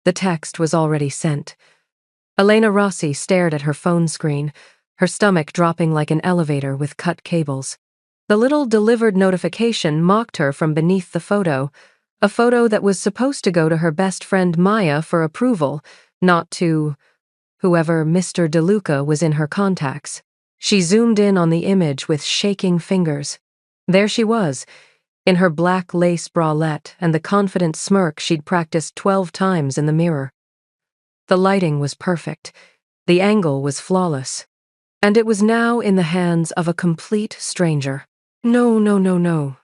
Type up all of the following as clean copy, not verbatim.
The text was already sent. Elena Rossi stared at her phone screen, her stomach dropping like an elevator with cut cables. The little delivered notification mocked her from beneath the photo, a photo that was supposed to go to her best friend Maya for approval, not to whoever Mr. DeLuca was in her contacts. She zoomed in on the image with shaking fingers. There she was, in her black lace bralette and the confident smirk she'd practiced 12 times in the mirror. The lighting was perfect, the angle was flawless, and it was now in the hands of a complete stranger. "No, no, no, no,"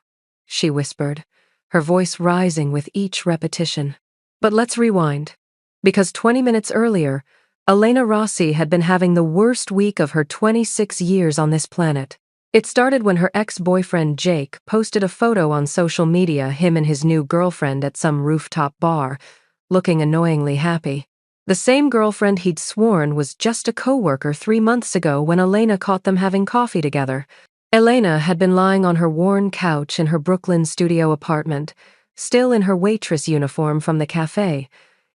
she whispered, her voice rising with each repetition. But let's rewind, because 20 minutes earlier, Elena Rossi had been having the worst week of her 26 years on this planet. It started when her ex-boyfriend Jake posted a photo on social media, him and his new girlfriend at some rooftop bar, looking annoyingly happy. The same girlfriend he'd sworn was just a coworker 3 months ago when Elena caught them having coffee together. Elena had been lying on her worn couch in her Brooklyn studio apartment, still in her waitress uniform from the cafe,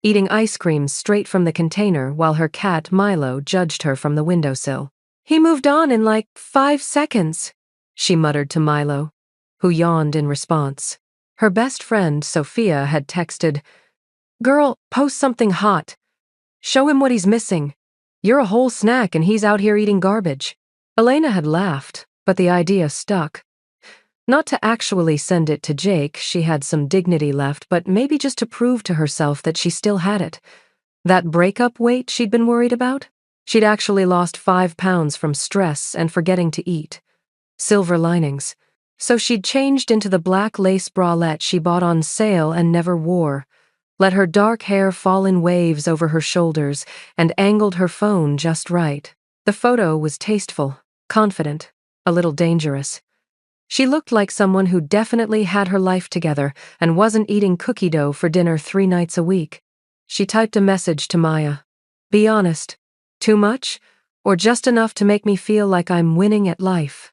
eating ice cream straight from the container while her cat Milo judged her from the windowsill. "He moved on in like 5 seconds, she muttered to Milo, who yawned in response. Her best friend, Sophia, had texted, "Girl, post something hot. Show him what he's missing. You're a whole snack and he's out here eating garbage." Elena had laughed, but the idea stuck. Not to actually send it to Jake, she had some dignity left, but maybe just to prove to herself that she still had it. That breakup weight she'd been worried about? She'd actually lost 5 pounds from stress and forgetting to eat. Silver linings. So she'd changed into the black lace bralette she bought on sale and never wore, let her dark hair fall in waves over her shoulders, and angled her phone just right. The photo was tasteful, confident, a little dangerous. She looked like someone who definitely had her life together and wasn't eating cookie dough for dinner 3 nights a week. She typed a message to Maya. "Be honest. Too much? Or just enough to make me feel like I'm winning at life?"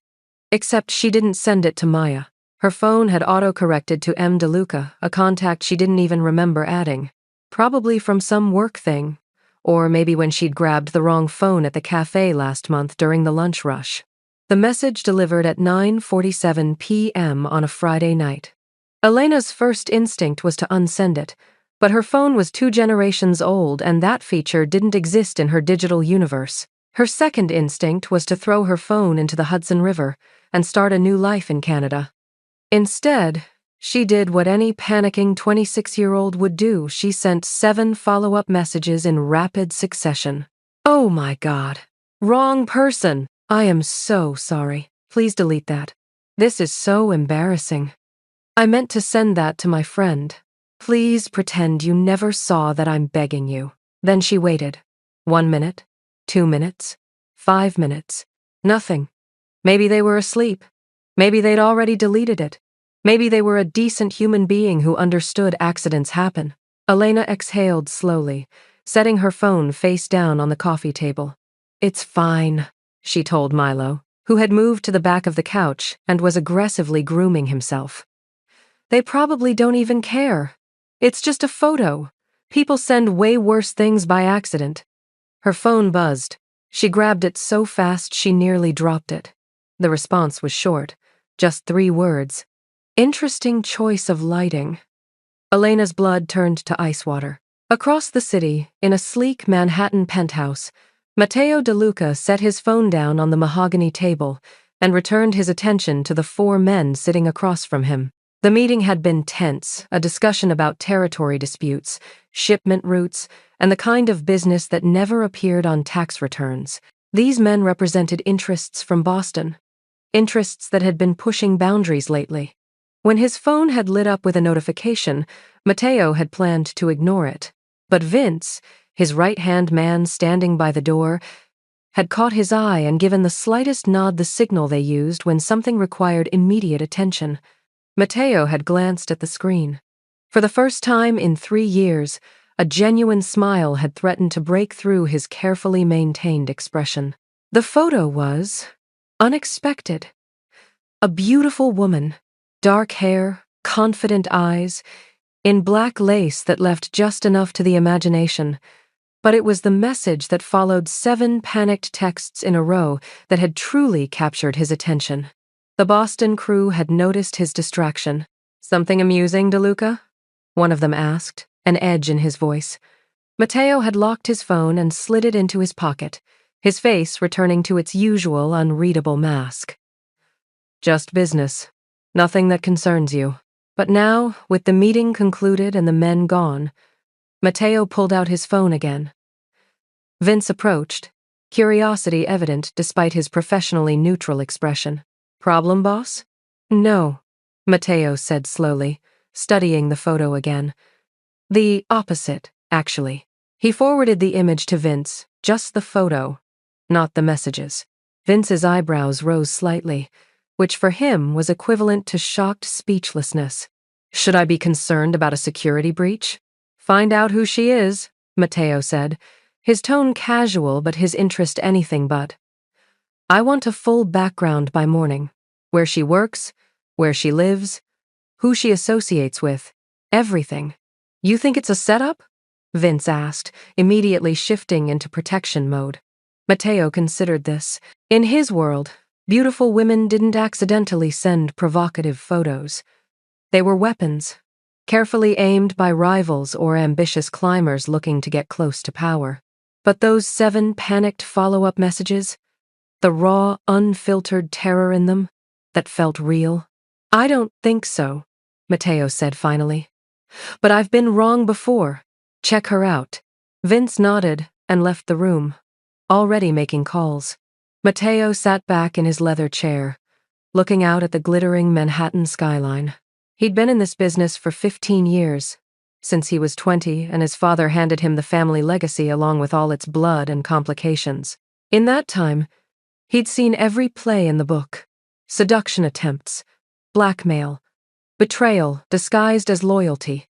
Except she didn't send it to Maya. Her phone had auto-corrected to M. DeLuca, a contact she didn't even remember adding. Probably from some work thing. Or maybe when she'd grabbed the wrong phone at the cafe last month during the lunch rush. The message delivered at 9:47 p.m. on a Friday night. Elena's first instinct was to unsend it, but her phone was 2 generations old and that feature didn't exist in her digital universe. Her second instinct was to throw her phone into the Hudson River and start a new life in Canada. Instead, she did what any panicking 26-year-old would do. She sent 7 follow-up messages in rapid succession. "Oh my God. Wrong person. I am so sorry. Please delete that. This is so embarrassing. I meant to send that to my friend. Please pretend you never saw that I'm begging you." Then she waited. 1 minute, 2 minutes, 5 minutes. Nothing. Maybe they were asleep. Maybe they'd already deleted it. Maybe they were a decent human being who understood accidents happen. Elena exhaled slowly, setting her phone face down on the coffee table. "It's fine," she told Milo, who had moved to the back of the couch and was aggressively grooming himself. "They probably don't even care. It's just a photo. People send way worse things by accident." Her phone buzzed. She grabbed it so fast she nearly dropped it. The response was short, just 3 words. "Interesting choice of lighting." Elena's blood turned to ice water. Across the city, in a sleek Manhattan penthouse, Matteo DeLuca set his phone down on the mahogany table and returned his attention to the 4 men sitting across from him. The meeting had been tense, a discussion about territory disputes, shipment routes, and the kind of business that never appeared on tax returns. These men represented interests from Boston, interests that had been pushing boundaries lately. When his phone had lit up with a notification, Matteo had planned to ignore it. But Vince, his right-hand man standing by the door, had caught his eye and given the slightest nod, the signal they used when something required immediate attention. Matteo had glanced at the screen. For the first time in 3 years, a genuine smile had threatened to break through his carefully maintained expression. The photo was unexpected. A beautiful woman, dark hair, confident eyes, in black lace that left just enough to the imagination. But it was the message that followed 7 panicked texts in a row that had truly captured his attention. The Boston crew had noticed his distraction. "Something amusing, DeLuca?" one of them asked, an edge in his voice. Matteo had locked his phone and slid it into his pocket, his face returning to its usual unreadable mask. "Just business. Nothing that concerns you." But now, with the meeting concluded and the men gone, Matteo pulled out his phone again. Vince approached, curiosity evident despite his professionally neutral expression. "Problem, boss?" "No," Matteo said slowly, studying the photo again. "The opposite, actually." He forwarded the image to Vince, just the photo, not the messages. Vince's eyebrows rose slightly, which for him was equivalent to shocked speechlessness. "Should I be concerned about a security breach?" "Find out who she is," Matteo said, his tone casual but his interest anything but. "I want a full background by morning. Where she works, where she lives, who she associates with, everything." "You think it's a setup?" Vince asked, immediately shifting into protection mode. Matteo considered this. In his world, beautiful women didn't accidentally send provocative photos. They were weapons, carefully aimed by rivals or ambitious climbers looking to get close to power. But those 7 panicked follow-up messages, the raw, unfiltered terror in them, that felt real. "I don't think so," Matteo said finally. "But I've been wrong before. Check her out." Vince nodded and left the room, already making calls. Matteo sat back in his leather chair, looking out at the glittering Manhattan skyline. He'd been in this business for 15 years, since he was 20 and his father handed him the family legacy along with all its blood and complications. In that time, he'd seen every play in the book: seduction attempts, blackmail, betrayal disguised as loyalty.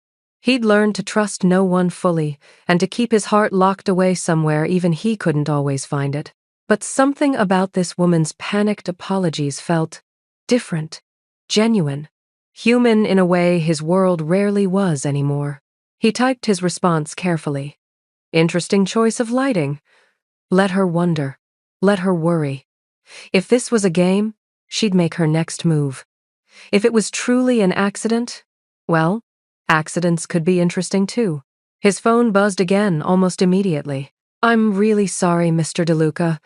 He'd learned to trust no one fully and to keep his heart locked away somewhere even he couldn't always find it. But something about this woman's panicked apologies felt different, genuine, human in a way his world rarely was anymore. He typed his response carefully. "Interesting choice of lighting. Let her wonder. Let her worry. If this was a game, she'd make her next move. If it was truly an accident, well, accidents could be interesting too." His phone buzzed again almost immediately. "I'm really sorry, Mr. DeLuca.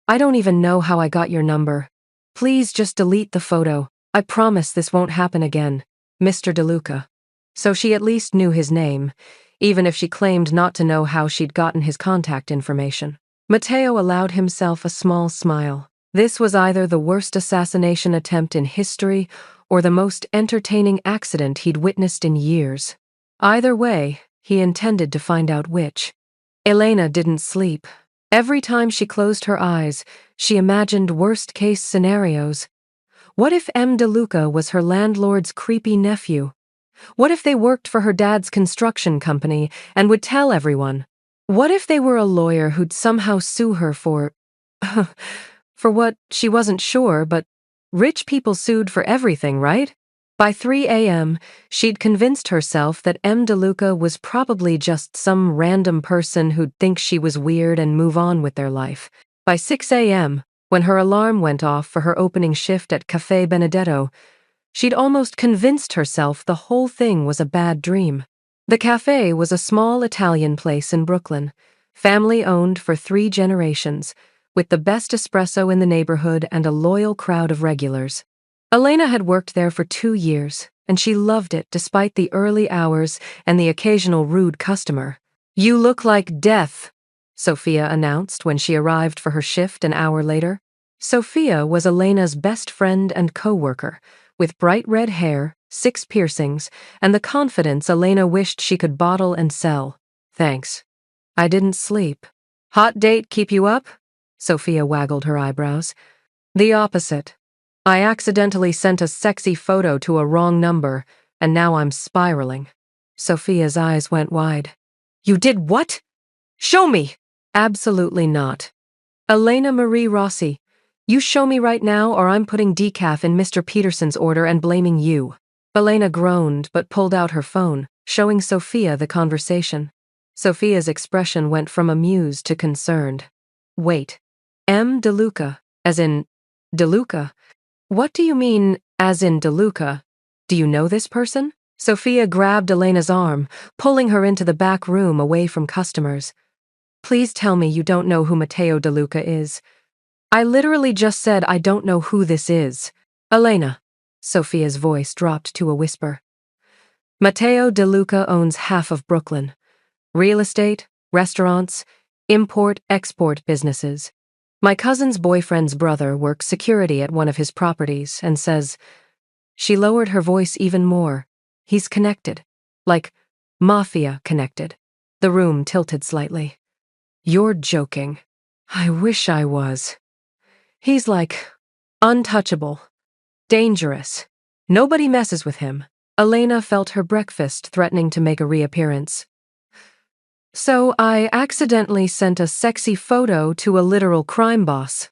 I don't even know how I got your number. Please just delete the photo. I promise this won't happen again. Mr. DeLuca." So she at least knew his name, even if she claimed not to know how she'd gotten his contact information. Matteo allowed himself a small smile. This was either the worst assassination attempt in history or the most entertaining accident he'd witnessed in years. Either way, he intended to find out which. Elena didn't sleep. Every time she closed her eyes, she imagined worst-case scenarios. What if M. DeLuca was her landlord's creepy nephew? What if they worked for her dad's construction company and would tell everyone? What if they were a lawyer who'd somehow sue her for for what, she wasn't sure, but rich people sued for everything, right? By 3 a.m., she'd convinced herself that M. DeLuca was probably just some random person who'd think she was weird and move on with their life. By 6 a.m., when her alarm went off for her opening shift at Café Benedetto, she'd almost convinced herself the whole thing was a bad dream. The cafe was a small Italian place in Brooklyn, family-owned for 3 generations, with the best espresso in the neighborhood and a loyal crowd of regulars. Elena had worked there for 2 years, and she loved it despite the early hours and the occasional rude customer. "You look like death," Sophia announced when she arrived for her shift an hour later. Sophia was Elena's best friend and co-worker, with bright red hair, 6 piercings, and the confidence Elena wished she could bottle and sell. "Thanks. I didn't sleep." "Hot date keep you up?" Sophia waggled her eyebrows. "The opposite. I accidentally sent a sexy photo to a wrong number, and now I'm spiraling." Sophia's eyes went wide. "You did what? Show me!" "Absolutely not. Elena Marie Rossi, you show me right now or I'm putting decaf in Mr. Peterson's order and blaming you." Elena groaned but pulled out her phone. showing Sophia the conversation. Sophia's expression went from amused to concerned. Wait. M. DeLuca, as in DeLuca? What do you mean, as in DeLuca? Do you know this person? Sophia grabbed Elena's arm, pulling her into the back room away from customers. Please tell me you don't know who Matteo DeLuca is. I literally just said I don't know who this is. Elena. Sophia's voice dropped to a whisper. Matteo DeLuca owns half of Brooklyn. Real estate, restaurants, import-export businesses. My cousin's boyfriend's brother works security at one of his properties and says, she lowered her voice even more, he's connected. Like, Mafia connected. The room tilted slightly. You're joking. I wish I was. He's like, untouchable. Dangerous. Nobody messes with him. Elena felt her breakfast threatening to make a reappearance. So I accidentally sent a sexy photo to a literal crime boss.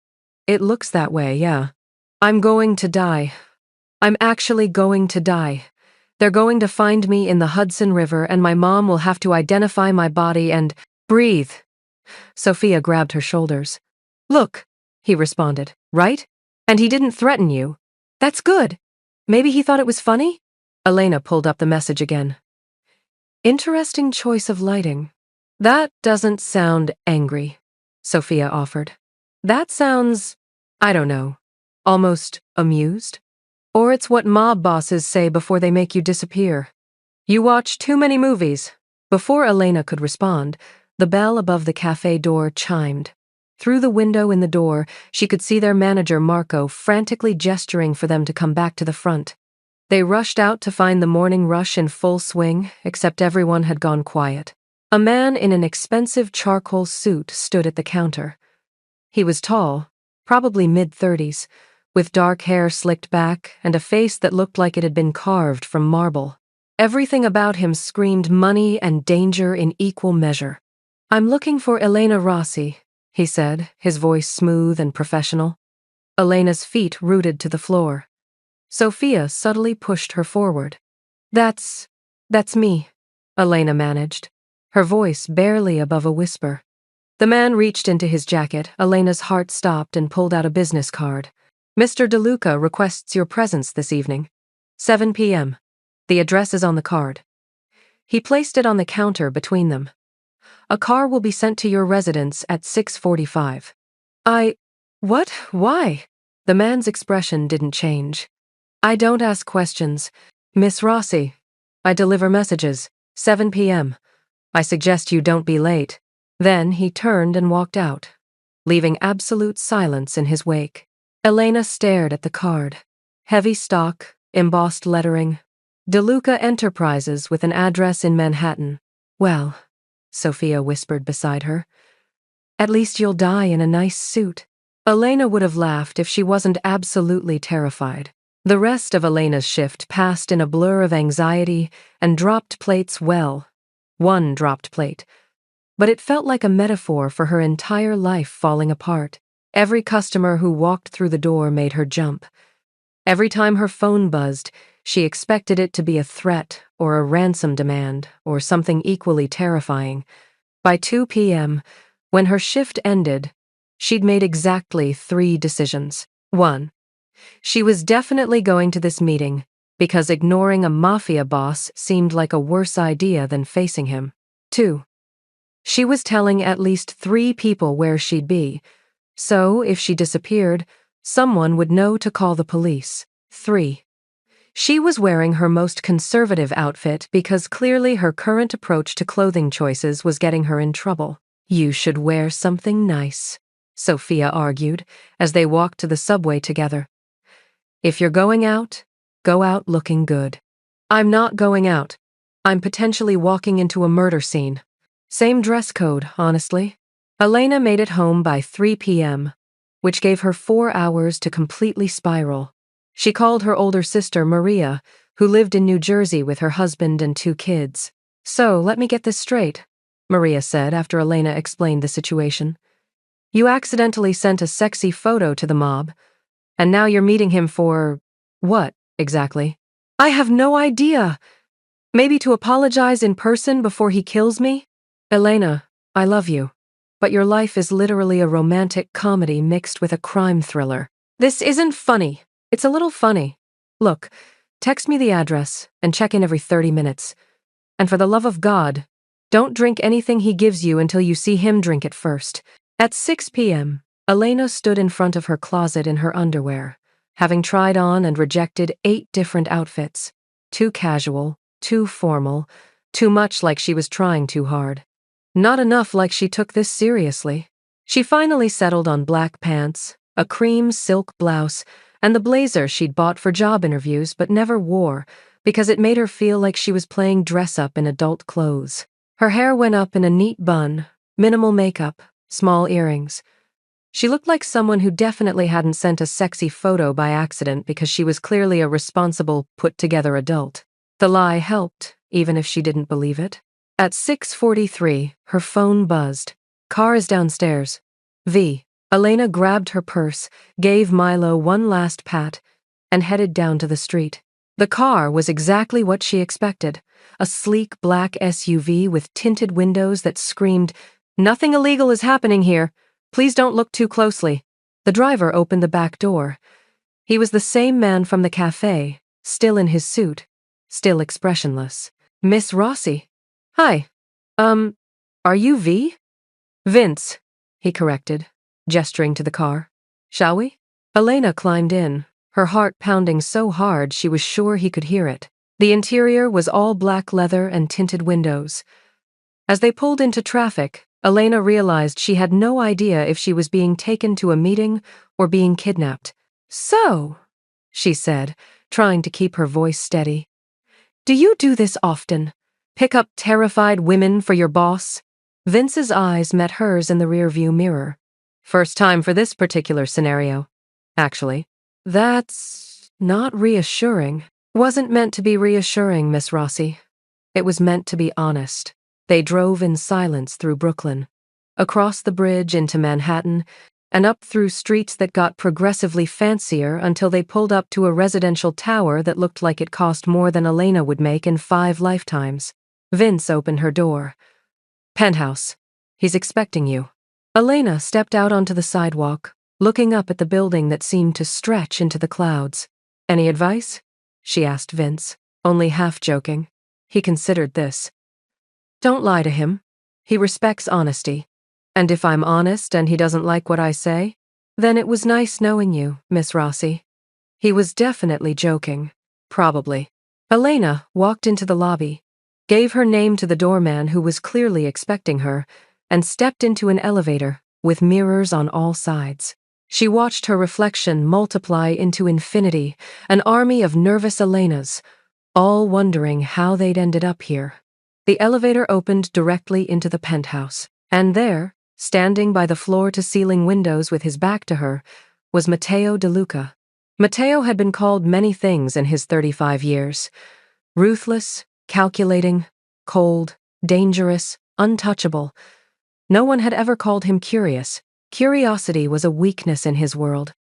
It looks that way, yeah. I'm going to die. I'm actually going to die. They're going to find me in the Hudson River and my mom will have to identify my body and breathe. Sophia grabbed her shoulders. Look, he responded, right? And he didn't threaten you. That's good. Maybe he thought it was funny? Elena pulled up the message again. Interesting choice of lighting. That doesn't sound angry, Sophia offered. That sounds, I don't know, almost amused? Or it's what mob bosses say before they make you disappear. You watch too many movies. Before Elena could respond, the bell above the cafe door chimed. Through the window in the door, she could see their manager, Marco, frantically gesturing for them to come back to the front. They rushed out to find the morning rush in full swing, except everyone had gone quiet. A man in an expensive charcoal suit stood at the counter. He was tall, probably mid-30s, with dark hair slicked back and a face that looked like it had been carved from marble. Everything about him screamed money and danger in equal measure. I'm looking for Elena Rossi, he said, his voice smooth and professional. Elena's feet rooted to the floor. Sophia subtly pushed her forward. That's me, Elena managed, her voice barely above a whisper. The man reached into his jacket. Elena's heart stopped and pulled out a business card. Mr. DeLuca requests your presence this evening. 7 p.m. The address is on the card. He placed it on the counter between them. A car will be sent to your residence at 6:45. What? Why? The man's expression didn't change. I don't ask questions. Miss Rossi, I deliver messages. 7 p.m. I suggest you don't be late. Then he turned and walked out, leaving absolute silence in his wake. Elena stared at the card. Heavy stock, embossed lettering. DeLuca Enterprises with an address in Manhattan. Well, Sophia whispered beside her. At least you'll die in a nice suit. Elena would have laughed if she wasn't absolutely terrified. The rest of Elena's shift passed in a blur of anxiety and dropped plates one dropped plate. But it felt like a metaphor for her entire life falling apart. Every customer who walked through the door made her jump. Every time her phone buzzed, she expected it to be a threat or a ransom demand or something equally terrifying. By 2 p.m., when her shift ended, she'd made exactly 3 decisions. 1. She was definitely going to this meeting because ignoring a mafia boss seemed like a worse idea than facing him. 2. She was telling at least 3 people where she'd be, so if she disappeared, someone would know to call the police. 3. She was wearing her most conservative outfit because clearly her current approach to clothing choices was getting her in trouble. You should wear something nice, Sophia argued as they walked to the subway together. If you're going out, go out looking good. I'm not going out. I'm potentially walking into a murder scene. Same dress code, honestly. Elena made it home by 3 p.m., which gave her 4 hours to completely spiral. She called her older sister, Maria, who lived in New Jersey with her husband and 2 kids. So, let me get this straight, Maria said after Elena explained the situation. You accidentally sent a sexy photo to the mob, and now you're meeting him for what, exactly? I have no idea. Maybe to apologize in person before he kills me? Elena, I love you. But your life is literally a romantic comedy mixed with a crime thriller. This isn't funny. It's a little funny. Look, text me the address and check in every 30 minutes. And for the love of God, don't drink anything he gives you until you see him drink it first. At 6 p.m., Elena stood in front of her closet in her underwear, having tried on and rejected 8 different outfits. Too casual, too formal, too much like she was trying too hard. Not enough like she took this seriously. She finally settled on black pants, a cream silk blouse, and the blazer she'd bought for job interviews but never wore because it made her feel like she was playing dress-up in adult clothes. Her hair went up in a neat bun, minimal makeup, small earrings. She looked like someone who definitely hadn't sent a sexy photo by accident because she was clearly a responsible, put-together adult. The lie helped, even if she didn't believe it. At 6:43, her phone buzzed. Car is downstairs. V. Elena grabbed her purse, gave Milo one last pat, and headed down to the street. The car was exactly what she expected. A sleek black SUV with tinted windows that screamed, "Nothing illegal is happening here. Please don't look too closely." The driver opened the back door. He was the same man from the cafe, still in his suit, still expressionless. "Miss Rossi." "Hi. Are you V?" "Vince," he corrected, gesturing to the car. "Shall we?" Elena climbed in, her heart pounding so hard she was sure he could hear it. The interior was all black leather and tinted windows. As they pulled into traffic, Elena realized she had no idea if she was being taken to a meeting or being kidnapped. "So," she said, trying to keep her voice steady, "do you do this often? Pick up terrified women for your boss?" Vince's eyes met hers in the rearview mirror. "First time for this particular scenario, actually." "That's not reassuring." "Wasn't meant to be reassuring, Miss Rossi. It was meant to be honest." They drove in silence through Brooklyn, across the bridge into Manhattan, and up through streets that got progressively fancier until they pulled up to a residential tower that looked like it cost more than Elena would make in 5 lifetimes. Vince opened her door. "Penthouse. He's expecting you." Elena stepped out onto the sidewalk, looking up at the building that seemed to stretch into the clouds. "Any advice?" she asked Vince, only half joking. He considered this. "Don't lie to him. He respects honesty. And if I'm honest and he doesn't like what I say, then it was nice knowing you, Miss Rossi." He was definitely joking. Probably. Elena walked into the lobby, gave her name to the doorman who was clearly expecting her, and stepped into an elevator with mirrors on all sides. She watched her reflection multiply into infinity, an army of nervous Elenas, all wondering how they'd ended up here. The elevator opened directly into the penthouse, and there, standing by the floor-to-ceiling windows with his back to her, was Matteo De Luca. Matteo had been called many things in his 35 years. Ruthless, calculating, cold, dangerous, untouchable. No one had ever called him curious. Curiosity was a weakness in his world,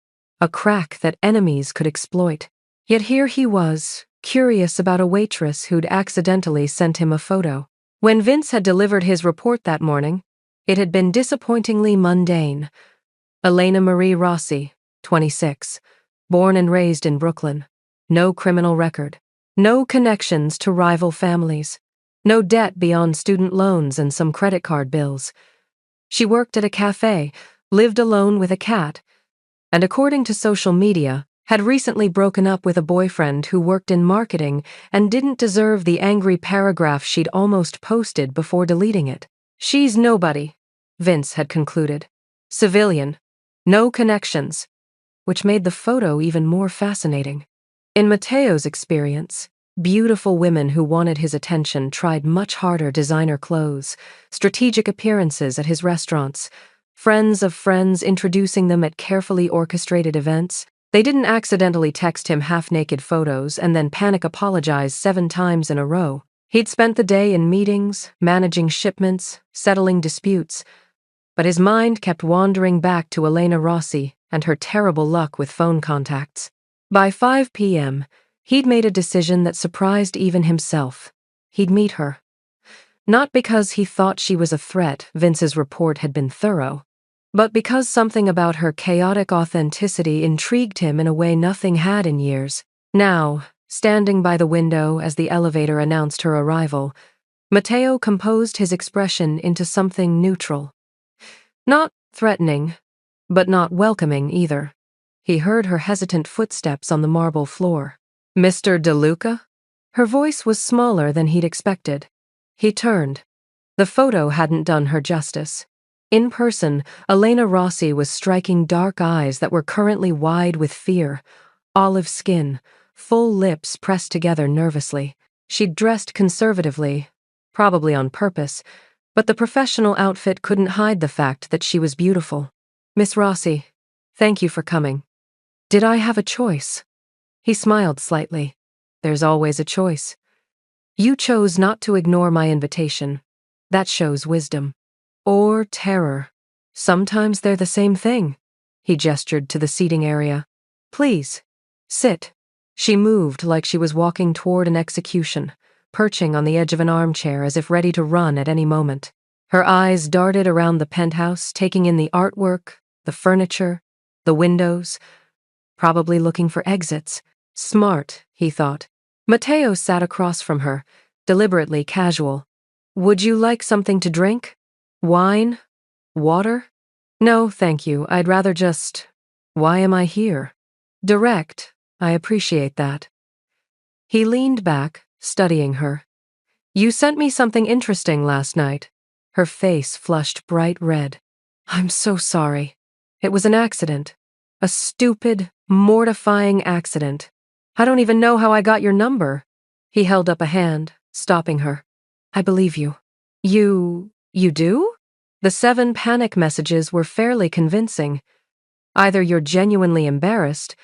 a crack that enemies could exploit. Yet here he was, curious about a waitress who'd accidentally sent him a photo. When Vince had delivered his report that morning, it had been disappointingly mundane. Elena Marie Rossi, 26, born and raised in Brooklyn. No criminal record. No connections to rival families. No debt beyond student loans and some credit card bills. She worked at a cafe, lived alone with a cat, and according to social media, had recently broken up with a boyfriend who worked in marketing and didn't deserve the angry paragraph she'd almost posted before deleting it. She's nobody, Vince had concluded. Civilian. No connections. Which made the photo even more fascinating. In Matteo's experience, beautiful women who wanted his attention tried much harder designer clothes, strategic appearances at his restaurants, friends of friends introducing them at carefully orchestrated events. They didn't accidentally text him half-naked photos and then panic apologize 7 times in a row. He'd spent the day in meetings, managing shipments, settling disputes, but his mind kept wandering back to Elena Rossi and her terrible luck with phone contacts. By 5 p.m., he'd made a decision that surprised even himself. He'd meet her. Not because he thought she was a threat, Vince's report had been thorough, but because something about her chaotic authenticity intrigued him in a way nothing had in years. Now, standing by the window as the elevator announced her arrival, Matteo composed his expression into something neutral. Not threatening, but not welcoming either. He heard her hesitant footsteps on the marble floor. "Mr. DeLuca?" Her voice was smaller than he'd expected. He turned. The photo hadn't done her justice. In person, Elena Rossi was striking dark eyes that were currently wide with fear, olive skin, full lips pressed together nervously. She'd dressed conservatively, probably on purpose, but the professional outfit couldn't hide the fact that she was beautiful. "Miss Rossi, thank you for coming. Did I have a choice?" He smiled slightly. "There's always a choice. You chose not to ignore my invitation. That shows wisdom. Or terror. Sometimes they're the same thing." He gestured to the seating area. "Please, sit." She moved like she was walking toward an execution, perching on the edge of an armchair as if ready to run at any moment. Her eyes darted around the penthouse, taking in the artwork, the furniture, the windows, probably looking for exits. Smart, he thought. Matteo sat across from her, deliberately casual. "Would you like something to drink? Wine? Water?" "No, thank you. I'd rather just... Why am I here?" "Direct. I appreciate that." He leaned back, studying her. "You sent me something interesting last night." Her face flushed bright red. "I'm so sorry. It was an accident. A stupid, mortifying accident. I don't even know how I got your number." He held up a hand, stopping her. "I believe you." You do?" The 7 panic messages were fairly convincing. Either you're genuinely embarrassed,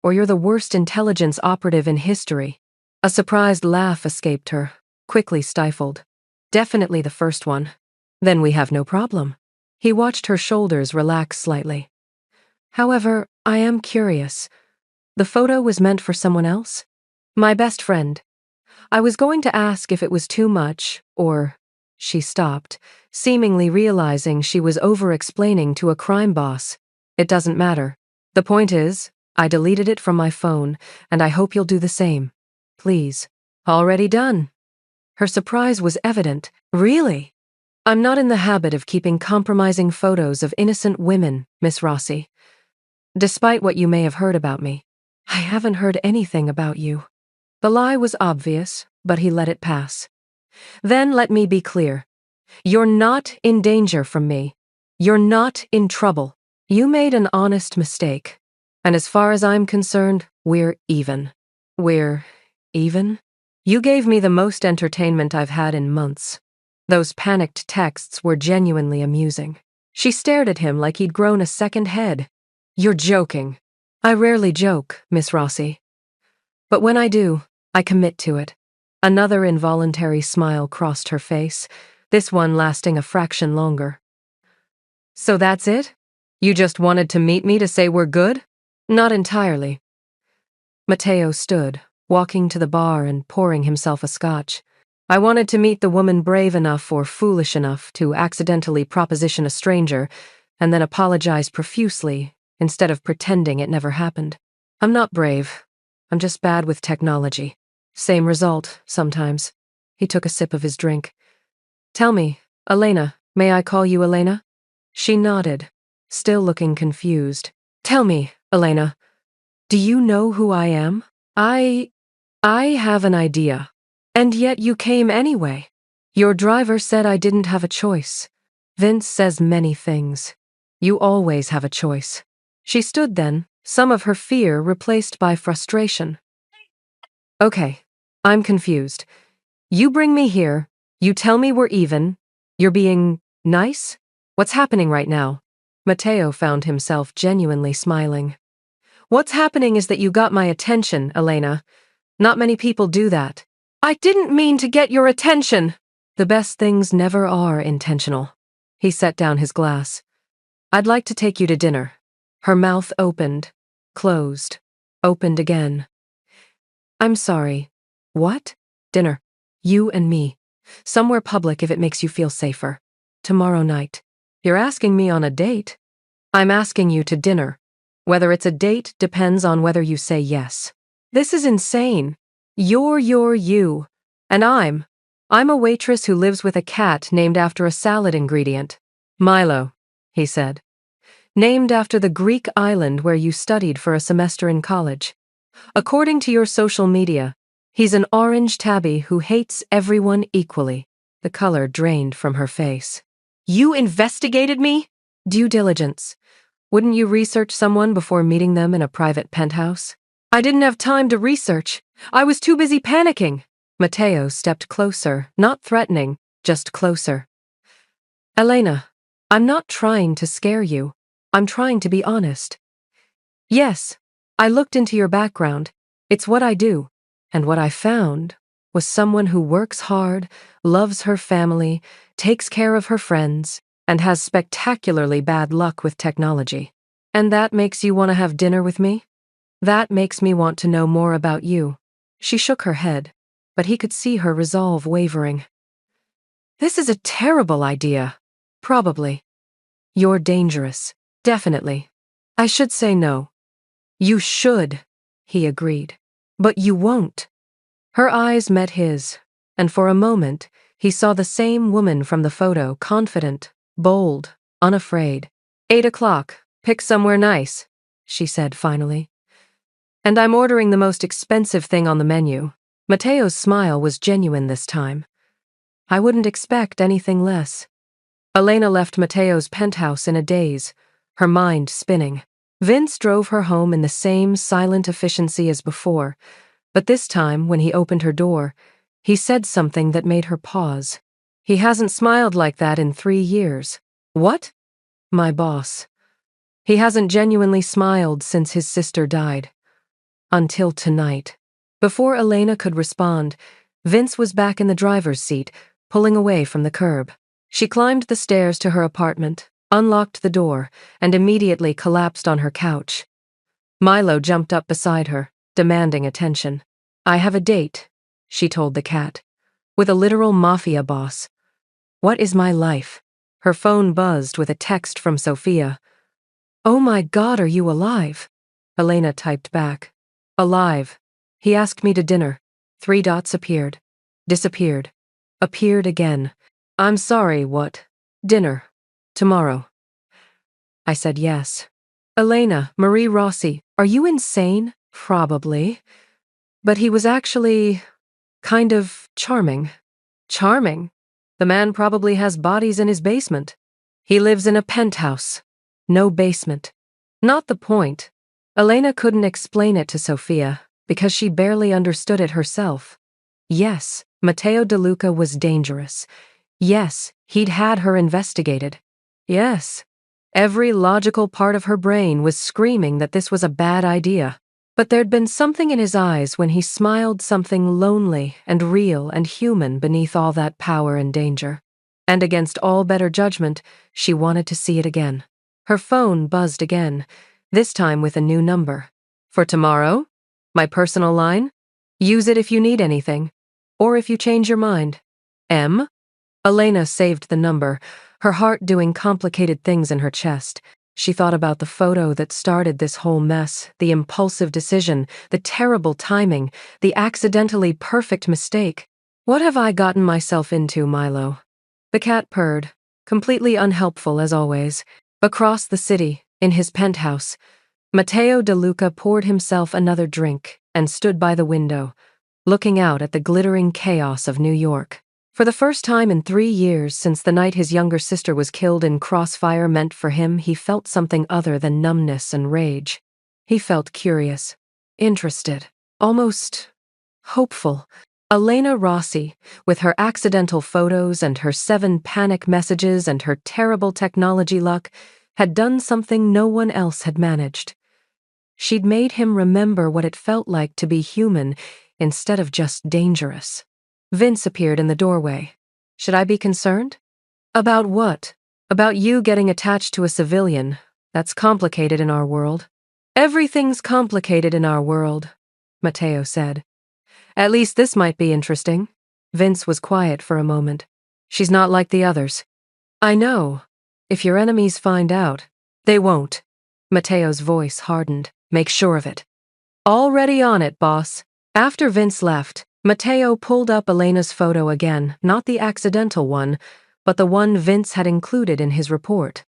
or you're the worst intelligence operative in history. A surprised laugh escaped her, quickly stifled. "Definitely the first one. Then we have no problem." He watched her shoulders relax slightly. "However, I am curious. The photo was meant for someone else?" "My best friend. I was going to ask if it was too much, or..." She stopped, seemingly realizing she was over-explaining to a crime boss. "It doesn't matter. The point is, I deleted it from my phone, and I hope you'll do the same. Please." "Already done." Her surprise was evident. "Really?" "I'm not in the habit of keeping compromising photos of innocent women, Miss Rossi. Despite what you may have heard about me. I haven't heard anything about you." The lie was obvious, but he let it pass. "Then let me be clear. You're not in danger from me. You're not in trouble. You made an honest mistake. And as far as I'm concerned, we're even." "We're even?" "You gave me the most entertainment I've had in months. Those panicked texts were genuinely amusing." She stared at him like he'd grown a second head. "You're joking." "I rarely joke, Miss Rossi. But when I do, I commit to it." Another involuntary smile crossed her face, this one lasting a fraction longer. "So that's it? You just wanted to meet me to say we're good?" "Not entirely." Matteo stood, walking to the bar and pouring himself a scotch. "I wanted to meet the woman brave enough or foolish enough to accidentally proposition a stranger and then apologize profusely instead of pretending it never happened. I'm not brave. I'm just bad with technology. Same result, sometimes." He took a sip of his drink. "Tell me, Elena, may I call you Elena?" She nodded, still looking confused. "Tell me, Elena, do you know who I am?" I have an idea. And yet you came anyway. Your driver said I didn't have a choice. Vince says many things. You always have a choice." She stood then, some of her fear replaced by frustration. "Okay, I'm confused. You bring me here, you tell me we're even, you're being nice? What's happening right now?" Matteo found himself genuinely smiling. "What's happening is that you got my attention, Elena. Not many people do that." "I didn't mean to get your attention." "The best things never are intentional." He set down his glass. "I'd like to take you to dinner." Her mouth opened, closed, opened again. "I'm sorry. What?" "Dinner. You and me. Somewhere public if it makes you feel safer. Tomorrow night. You're asking me on a date? I'm asking you to dinner. Whether it's a date depends on whether you say yes. This is insane. You're you. And I'm a waitress who lives with a cat named after a salad ingredient. Milo, he said. Named after the Greek island where you studied for a semester in college. According to your social media, he's an orange tabby who hates everyone equally. The color drained from her face. You investigated me? Due diligence. Wouldn't you research someone before meeting them in a private penthouse? I didn't have time to research. I was too busy panicking. Matteo stepped closer, not threatening, just closer. Elena, I'm not trying to scare you. I'm trying to be honest. Yes, I looked into your background. It's what I do. And what I found was someone who works hard, loves her family, takes care of her friends, and has spectacularly bad luck with technology. And that makes you want to have dinner with me? That makes me want to know more about you. She shook her head, but he could see her resolve wavering. This is a terrible idea. Probably. You're dangerous. Definitely. I should say no. You should, he agreed. But you won't. Her eyes met his, and for a moment, he saw the same woman from the photo, confident, bold, unafraid. 8 o'clock, pick somewhere nice, she said finally. And I'm ordering the most expensive thing on the menu. Matteo's smile was genuine this time. I wouldn't expect anything less. Elena left Matteo's penthouse in a daze, her mind spinning. Vince drove her home in the same silent efficiency as before, but this time, when he opened her door, he said something that made her pause. He hasn't smiled like that in 3 years. What? My boss. He hasn't genuinely smiled since his sister died. Until tonight. Before Elena could respond, Vince was back in the driver's seat, pulling away from the curb. She climbed the stairs to her apartment, unlocked the door, and immediately collapsed on her couch. Milo jumped up beside her, demanding attention. I have a date, she told the cat, with a literal mafia boss. What is my life? Her phone buzzed with a text from Sophia. Oh my God, are you alive? Elena typed back. Alive. He asked me to dinner. 3 dots appeared. Disappeared. Appeared again. I'm sorry, what? Dinner. Tomorrow. I said yes. Elena, Marie Rossi, are you insane? Probably. But he was actually kind of charming. Charming? The man probably has bodies in his basement. He lives in a penthouse. No basement. Not the point. Elena couldn't explain it to Sophia because she barely understood it herself. Yes, Matteo De Luca was dangerous. Yes, he'd had her investigated. Yes. Every logical part of her brain was screaming that this was a bad idea. But there'd been something in his eyes when he smiled, something lonely and real and human beneath all that power and danger. And against all better judgment, she wanted to see it again. Her phone buzzed again, this time with a new number. For tomorrow? My personal line? Use it if you need anything. Or if you change your mind. M? Elena saved the number, her heart doing complicated things in her chest. She thought about the photo that started this whole mess, the impulsive decision, the terrible timing, the accidentally perfect mistake. What have I gotten myself into, Milo? The cat purred, completely unhelpful as always. Across the city, in his penthouse, Matteo De Luca poured himself another drink and stood by the window, looking out at the glittering chaos of New York. For the first time in 3 years since the night his younger sister was killed in crossfire meant for him, he felt something other than numbness and rage. He felt curious, interested, almost hopeful. Elena Rossi, with her accidental photos and her 7 panic messages and her terrible technology luck, had done something no one else had managed. She'd made him remember what it felt like to be human instead of just dangerous. Vince appeared in the doorway. Should I be concerned? About what? About you getting attached to a civilian. That's complicated in our world. Everything's complicated in our world, Matteo said. At least this might be interesting. Vince was quiet for a moment. She's not like the others. I know. If your enemies find out, they won't. Mateo's voice hardened. Make sure of it. Already on it, boss. After Vince left, Mateo pulled up Elena's photo again, not the accidental one, but the one Vince had included in his report.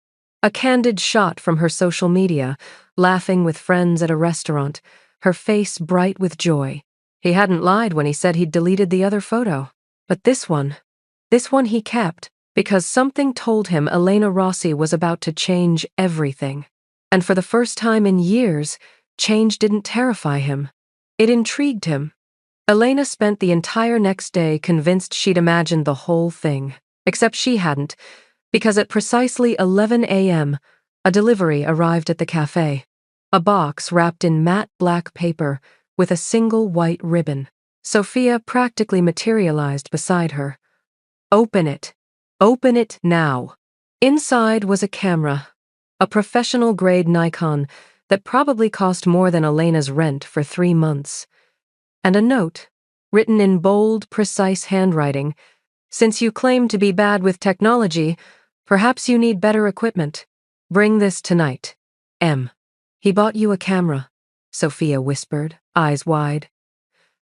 A candid shot from her social media, laughing with friends at a restaurant, her face bright with joy. He hadn't lied when he said he'd deleted the other photo. But this one he kept, because something told him Elena Rossi was about to change everything. And for the first time in years, change didn't terrify him. It intrigued him. Elena spent the entire next day convinced she'd imagined the whole thing. Except she hadn't, because at precisely 11 a.m., a delivery arrived at the cafe. A box wrapped in matte black paper with a single white ribbon. Sophia practically materialized beside her. Open it. Open it now. Inside was a camera, a professional-grade Nikon that probably cost more than Elena's rent for 3 months. And a note, written in bold, precise handwriting. Since you claim to be bad with technology, perhaps you need better equipment. Bring this tonight. M. He bought you a camera, Sophia whispered, eyes wide.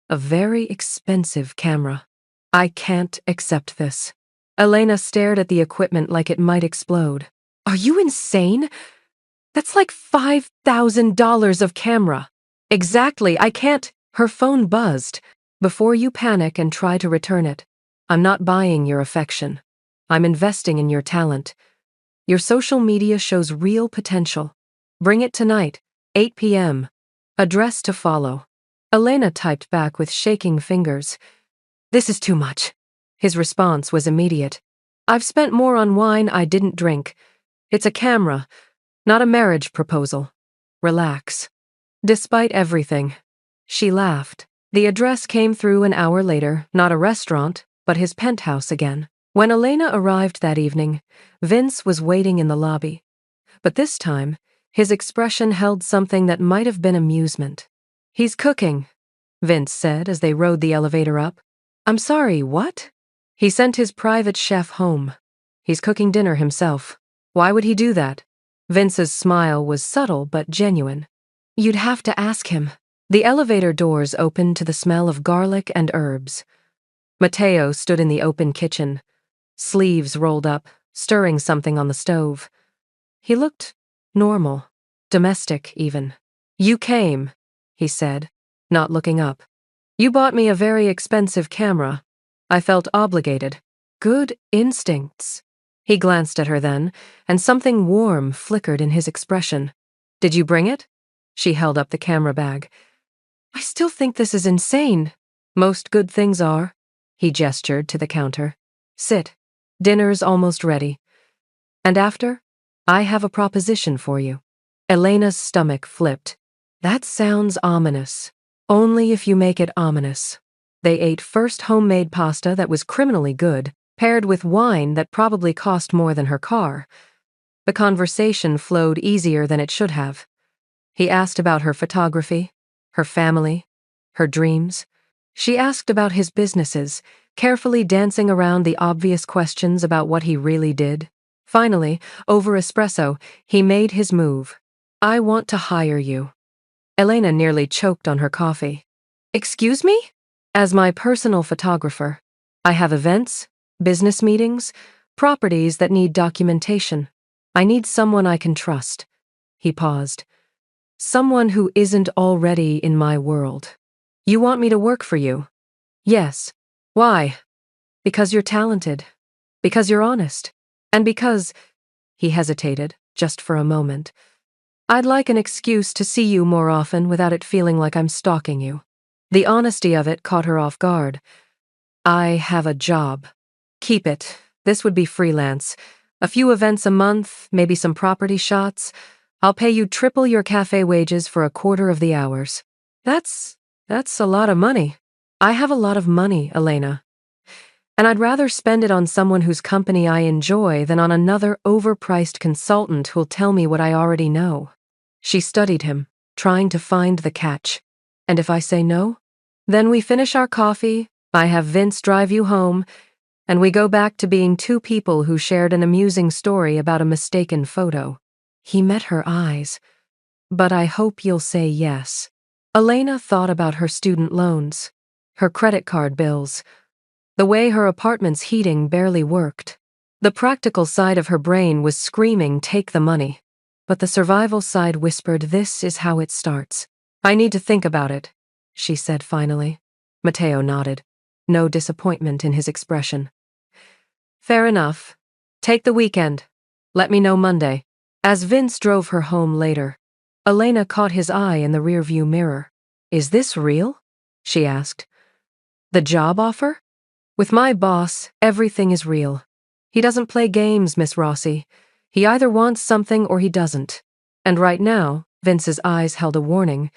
A very expensive camera. I can't accept this. Elena stared at the equipment like it might explode. Are you insane? That's like $5,000 of camera. Exactly, I can't. Her phone buzzed. Before you panic and try to return it, I'm not buying your affection. I'm investing in your talent. Your social media shows real potential. Bring it tonight, 8 p.m. Address to follow. Elena typed back with shaking fingers. This is too much. His response was immediate. I've spent more on wine I didn't drink. It's a camera, not a marriage proposal. Relax. Despite everything, she laughed. The address came through an hour later, not a restaurant, but his penthouse again. When Elena arrived that evening, Vince was waiting in the lobby. But this time, his expression held something that might have been amusement. He's cooking, Vince said as they rode the elevator up. I'm sorry, what? He sent his private chef home. He's cooking dinner himself. Why would he do that? Vince's smile was subtle but genuine. You'd have to ask him. The elevator doors opened to the smell of garlic and herbs. Mateo stood in the open kitchen, sleeves rolled up, stirring something on the stove. He looked normal, domestic even. You came, he said, not looking up. You bought me a very expensive camera. I felt obligated. Good instincts. He glanced at her then, and something warm flickered in his expression. Did you bring it? She held up the camera bag. I still think this is insane. Most good things are. He gestured to the counter. Sit. Dinner's almost ready. And after, I have a proposition for you. Elena's stomach flipped. That sounds ominous. Only if you make it ominous. They ate first homemade pasta that was criminally good, paired with wine that probably cost more than her car. The conversation flowed easier than it should have. He asked about her photography, her family, her dreams. She asked about his businesses, carefully dancing around the obvious questions about what he really did. Finally, over espresso, he made his move. I want to hire you. Elena nearly choked on her coffee. Excuse me? As my personal photographer. I have events, business meetings, properties that need documentation. I need someone I can trust. He paused. Someone who isn't already in my world. You want me to work for you? Yes. Why? Because you're talented. Because you're honest. And because, he hesitated, just for a moment, I'd like an excuse to see you more often without it feeling like I'm stalking you. The honesty of it caught her off guard. I have a job. Keep it. This would be freelance. A few events a month, maybe some property shots. I'll pay you triple your cafe wages for a quarter of the hours. That's a lot of money. I have a lot of money, Elena. And I'd rather spend it on someone whose company I enjoy than on another overpriced consultant who'll tell me what I already know. She studied him, trying to find the catch. And if I say no? Then we finish our coffee, I have Vince drive you home, and we go back to being two people who shared an amusing story about a mistaken photo. He met her eyes. But I hope you'll say yes. Elena thought about her student loans, her credit card bills, the way her apartment's heating barely worked. The practical side of her brain was screaming, take the money. But the survival side whispered, this is how it starts. I need to think about it, she said finally. Matteo nodded, no disappointment in his expression. Fair enough. Take the weekend. Let me know Monday. As Vince drove her home later, Elena caught his eye in the rearview mirror. Is this real? She asked. The job offer? With my boss, everything is real. He doesn't play games, Miss Rossi. He either wants something or he doesn't. And right now, Vince's eyes held a warning.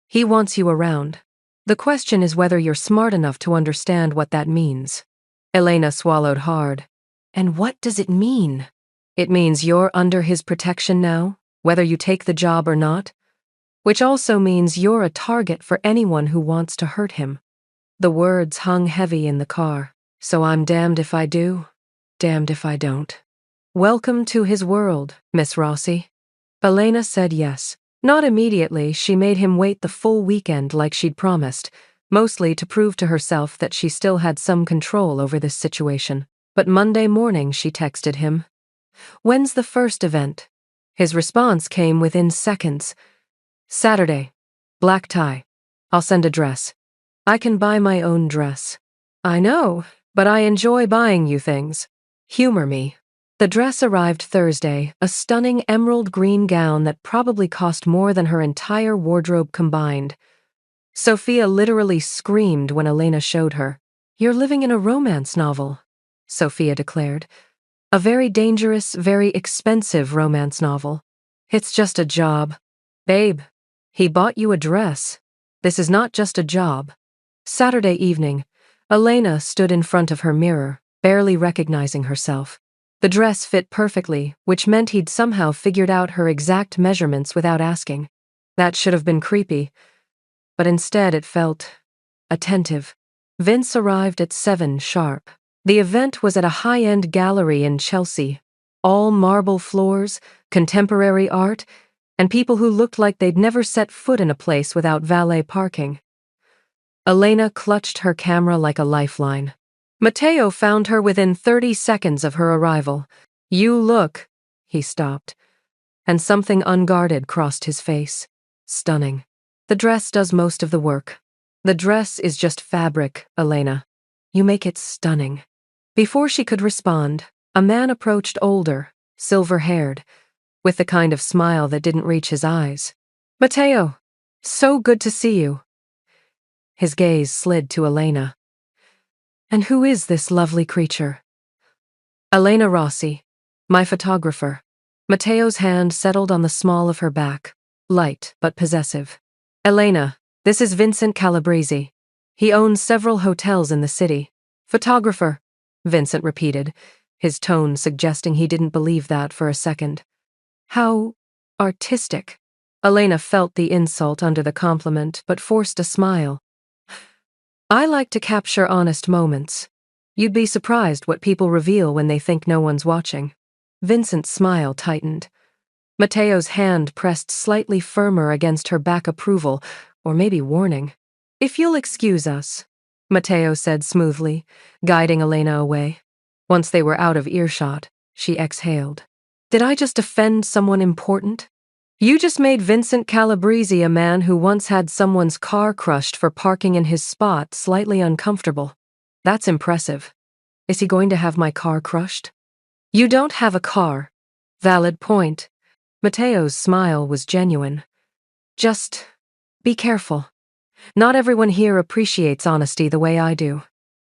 He wants you around. The question is whether you're smart enough to understand what that means. Elena swallowed hard. And what does it mean? It means you're under his protection now, whether you take the job or not. Which also means you're a target for anyone who wants to hurt him. The words hung heavy in the car. So I'm damned if I do, damned if I don't. Welcome to his world, Miss Rossi. Elena said yes. Not immediately, she made him wait the full weekend like she'd promised, mostly to prove to herself that she still had some control over this situation. But Monday morning she texted him. When's the first event? His response came within seconds. Saturday. Black tie. I'll send a dress. I can buy my own dress. I know, but I enjoy buying you things. Humor me. The dress arrived Thursday, a stunning emerald green gown that probably cost more than her entire wardrobe combined. Sophia literally screamed when Elena showed her. You're living in a romance novel, Sophia declared. A very dangerous, very expensive romance novel. It's just a job. Babe, he bought you a dress. This is not just a job. Saturday evening, Elena stood in front of her mirror, barely recognizing herself. The dress fit perfectly, which meant he'd somehow figured out her exact measurements without asking. That should have been creepy, but instead it felt attentive. Vince arrived at 7 sharp. The event was at a high-end gallery in Chelsea. All marble floors, contemporary art, and people who looked like they'd never set foot in a place without valet parking. Elena clutched her camera like a lifeline. Matteo found her within 30 seconds of her arrival. You look, he stopped, and something unguarded crossed his face. Stunning. The dress does most of the work. The dress is just fabric, Elena. You make it stunning. Before she could respond, a man approached, older, silver-haired, with the kind of smile that didn't reach his eyes. Matteo, so good to see you. His gaze slid to Elena. And who is this lovely creature? Elena Rossi, my photographer. Matteo's hand settled on the small of her back, light but possessive. Elena, this is Vincent Calabrese. He owns several hotels in the city. Photographer, Vincent repeated, his tone suggesting he didn't believe that for a second. How artistic. Elena felt the insult under the compliment, but forced a smile. I like to capture honest moments. You'd be surprised what people reveal when they think no one's watching. Vincent's smile tightened. Matteo's hand pressed slightly firmer against her back, approval, or maybe warning. If you'll excuse us, Matteo said smoothly, guiding Elena away. Once they were out of earshot, she exhaled. Did I just offend someone important? You just made Vincent Calabrese, a man who once had someone's car crushed for parking in his spot, slightly uncomfortable. That's impressive. Is he going to have my car crushed? You don't have a car. Valid point. Matteo's smile was genuine. Just be careful. Not everyone here appreciates honesty the way I do.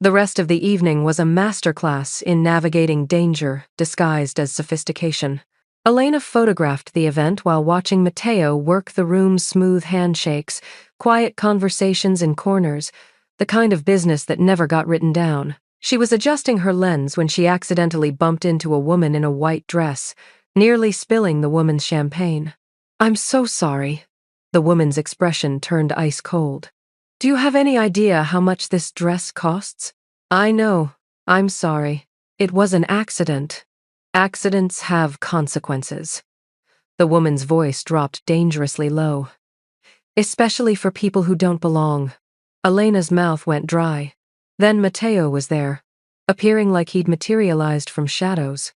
The rest of the evening was a masterclass in navigating danger disguised as sophistication. Elena photographed the event while watching Matteo work the room's smooth handshakes, quiet conversations in corners, the kind of business that never got written down. She was adjusting her lens when she accidentally bumped into a woman in a white dress, nearly spilling the woman's champagne. I'm so sorry. The woman's expression turned ice cold. Do you have any idea how much this dress costs? I know. I'm sorry. It was an accident. Accidents have consequences. The woman's voice dropped dangerously low. Especially for people who don't belong. Elena's mouth went dry. Then Matteo was there, appearing like he'd materialized from shadows.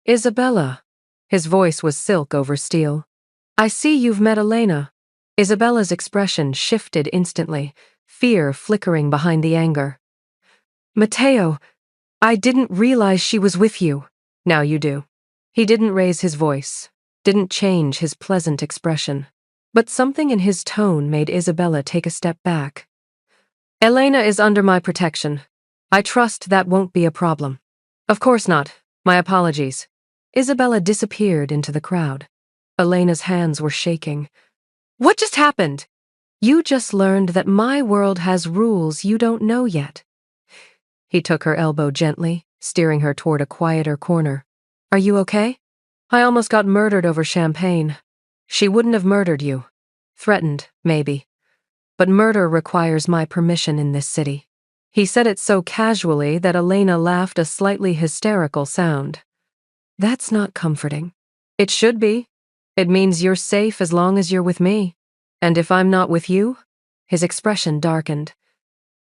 Isabella. His voice was silk over steel. I see you've met Elena. Isabella's expression shifted instantly, fear flickering behind the anger. Matteo, I didn't realize she was with you. Now you do. He didn't raise his voice, didn't change his pleasant expression. But something in his tone made Isabella take a step back. Elena is under my protection. I trust that won't be a problem. Of course not. My apologies. Isabella disappeared into the crowd. Elena's hands were shaking. What just happened? You just learned that my world has rules you don't know yet. He took her elbow gently, steering her toward a quieter corner. Are you okay? I almost got murdered over champagne. She wouldn't have murdered you. Threatened, maybe. But murder requires my permission in this city. He said it so casually that Elena laughed a slightly hysterical sound. That's not comforting. It should be. It means you're safe as long as you're with me. And if I'm not with you? His expression darkened.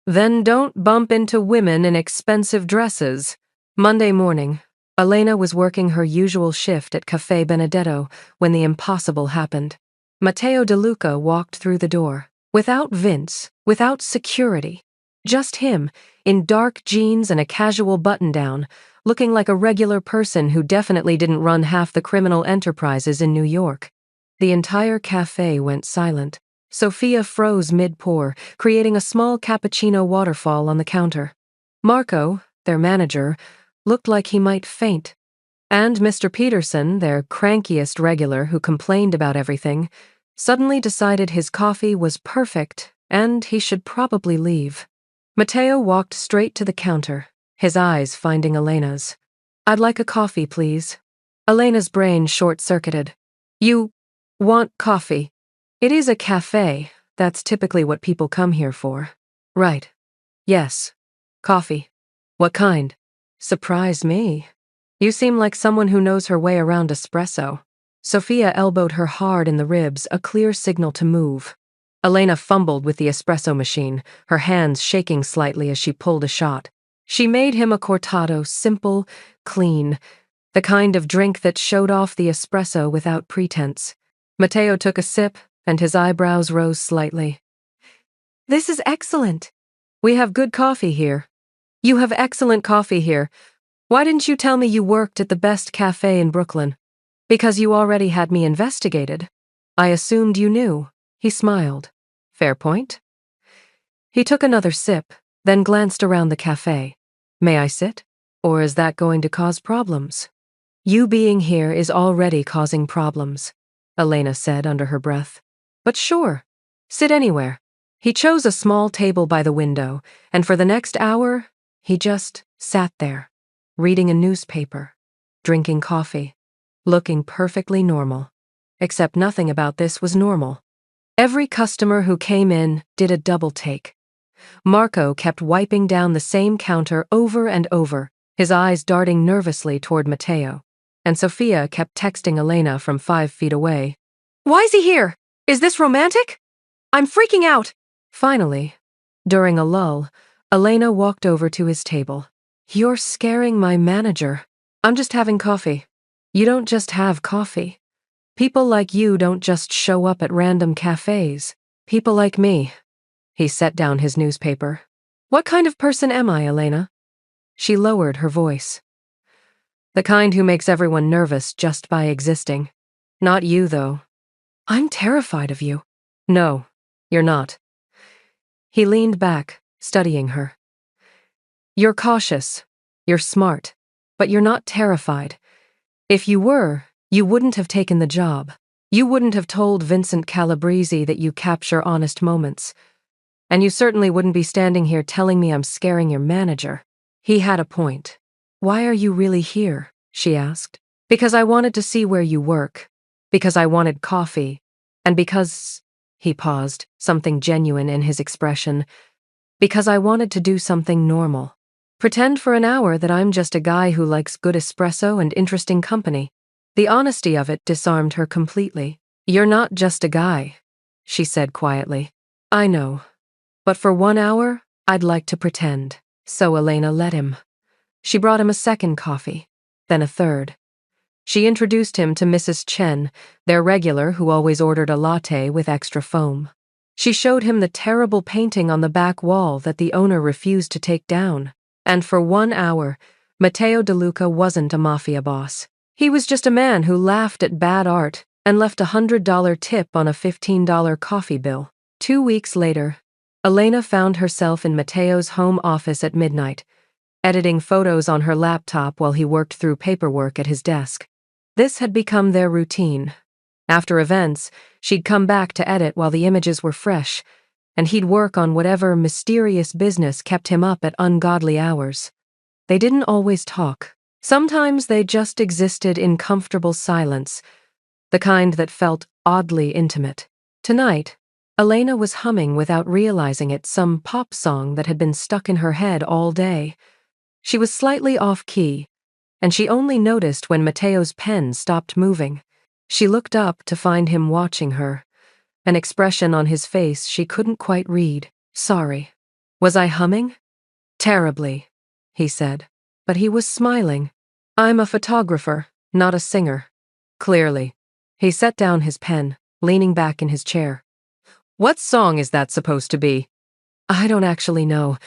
Then don't bump into women in expensive dresses. Monday morning, Elena was working her usual shift at Cafe Benedetto when the impossible happened. Matteo De Luca walked through the door. Without Vince, without security. Just him, in dark jeans and a casual button-down, looking like a regular person who definitely didn't run half the criminal enterprises in New York. The entire cafe went silent. Sophia froze mid-pour, creating a small cappuccino waterfall on the counter. Marco, their manager, looked like he might faint. And Mr. Peterson, their crankiest regular who complained about everything, suddenly decided his coffee was perfect and he should probably leave. Matteo walked straight to the counter, his eyes finding Elena's. I'd like a coffee, please. Elena's brain short-circuited. You want coffee? It is a cafe. That's typically what people come here for. Right. Yes. Coffee. What kind? Surprise me. You seem like someone who knows her way around espresso. Sophia elbowed her hard in the ribs, a clear signal to move. Elena fumbled with the espresso machine, her hands shaking slightly as she pulled a shot. She made him a cortado, simple, clean, the kind of drink that showed off the espresso without pretense. Matteo took a sip, and his eyebrows rose slightly. This is excellent. We have good coffee here. You have excellent coffee here. Why didn't you tell me you worked at the best cafe in Brooklyn? Because you already had me investigated. I assumed you knew. He smiled. Fair point. He took another sip, then glanced around the cafe. May I sit? Or is that going to cause problems? You being here is already causing problems, Elena said under her breath. But sure. Sit anywhere. He chose a small table by the window, and for the next hour, he just sat there, reading a newspaper, drinking coffee, looking perfectly normal. Except nothing about this was normal. Every customer who came in did a double take. Marco kept wiping down the same counter over and over, his eyes darting nervously toward Matteo. And Sophia kept texting Elena from 5 feet away. Why is he here? Is this romantic? I'm freaking out. Finally, during a lull, Elena walked over to his table. You're scaring my manager. I'm just having coffee. You don't just have coffee. People like you don't just show up at random cafes. People like me. He set down his newspaper. What kind of person am I, Elena? She lowered her voice. The kind who makes everyone nervous just by existing. Not you, though. I'm terrified of you. No, you're not. He leaned back, studying her. You're cautious. You're smart. But you're not terrified. If you were, you wouldn't have taken the job. You wouldn't have told Vincent Calabrese that you capture honest moments. And you certainly wouldn't be standing here telling me I'm scaring your manager. He had a point. Why are you really here? She asked. Because I wanted to see where you work. Because I wanted coffee. And because He paused, something genuine in his expression. Because I wanted to do something normal. Pretend for an hour that I'm just a guy who likes good espresso and interesting company. The honesty of it disarmed her completely. You're not just a guy, she said quietly. I know. But for 1 hour, I'd like to pretend. So Elena let him. She brought him a second coffee, then a third. She introduced him to Mrs. Chen, their regular who always ordered a latte with extra foam. She showed him the terrible painting on the back wall that the owner refused to take down. And for 1 hour, Matteo De Luca wasn't a mafia boss. He was just a man who laughed at bad art and left a $100 tip on a $15 coffee bill. 2 weeks later, Elena found herself in Matteo's home office at midnight, editing photos on her laptop while he worked through paperwork at his desk. This had become their routine. After events, she'd come back to edit while the images were fresh, and he'd work on whatever mysterious business kept him up at ungodly hours. They didn't always talk. Sometimes they just existed in comfortable silence, the kind that felt oddly intimate. Tonight, Elena was humming without realizing it some pop song that had been stuck in her head all day. She was slightly off-key, and she only noticed when Matteo's pen stopped moving. She looked up to find him watching her, an expression on his face she couldn't quite read. Sorry. Was I humming? Terribly, he said. But he was smiling. I'm a photographer, not a singer. Clearly. He set down his pen, leaning back in his chair. What song is that supposed to be? I don't actually know.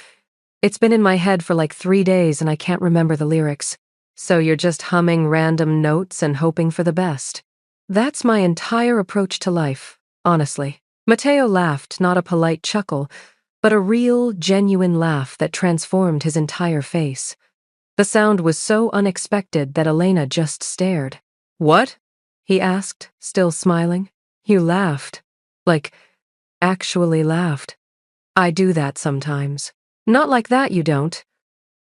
It's been in my head for like 3 days and I can't remember the lyrics. So you're just humming random notes and hoping for the best. That's my entire approach to life. Honestly. Matteo laughed, not a polite chuckle, but a real, genuine laugh that transformed his entire face. The sound was so unexpected that Elena just stared. What? He asked, still smiling. You laughed. Like, actually laughed. I do that sometimes. Not like that, you don't.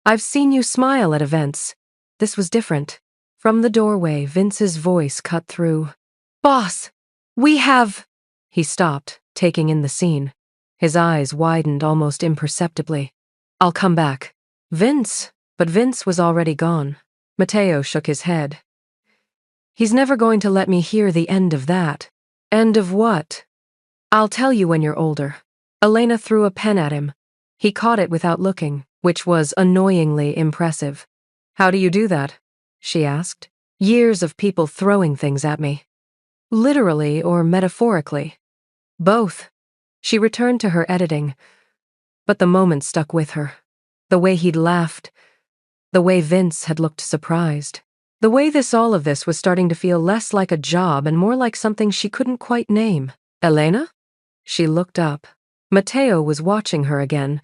I've seen you smile at events. This was different. From the doorway, Vince's voice cut through. Boss, we have... He stopped, taking in the scene. His eyes widened almost imperceptibly. I'll come back. Vince? But Vince was already gone. Matteo shook his head. He's never going to let me hear the end of that. End of what? I'll tell you when you're older. Elena threw a pen at him. He caught it without looking, which was annoyingly impressive. How do you do that? She asked. Years of people throwing things at me. Literally or metaphorically? Both. She returned to her editing, but the moment stuck with her. The way he'd laughed, the way Vince had looked surprised, the way all of this was starting to feel less like a job and more like something she couldn't quite name. Elena? She looked up. Matteo was watching her again,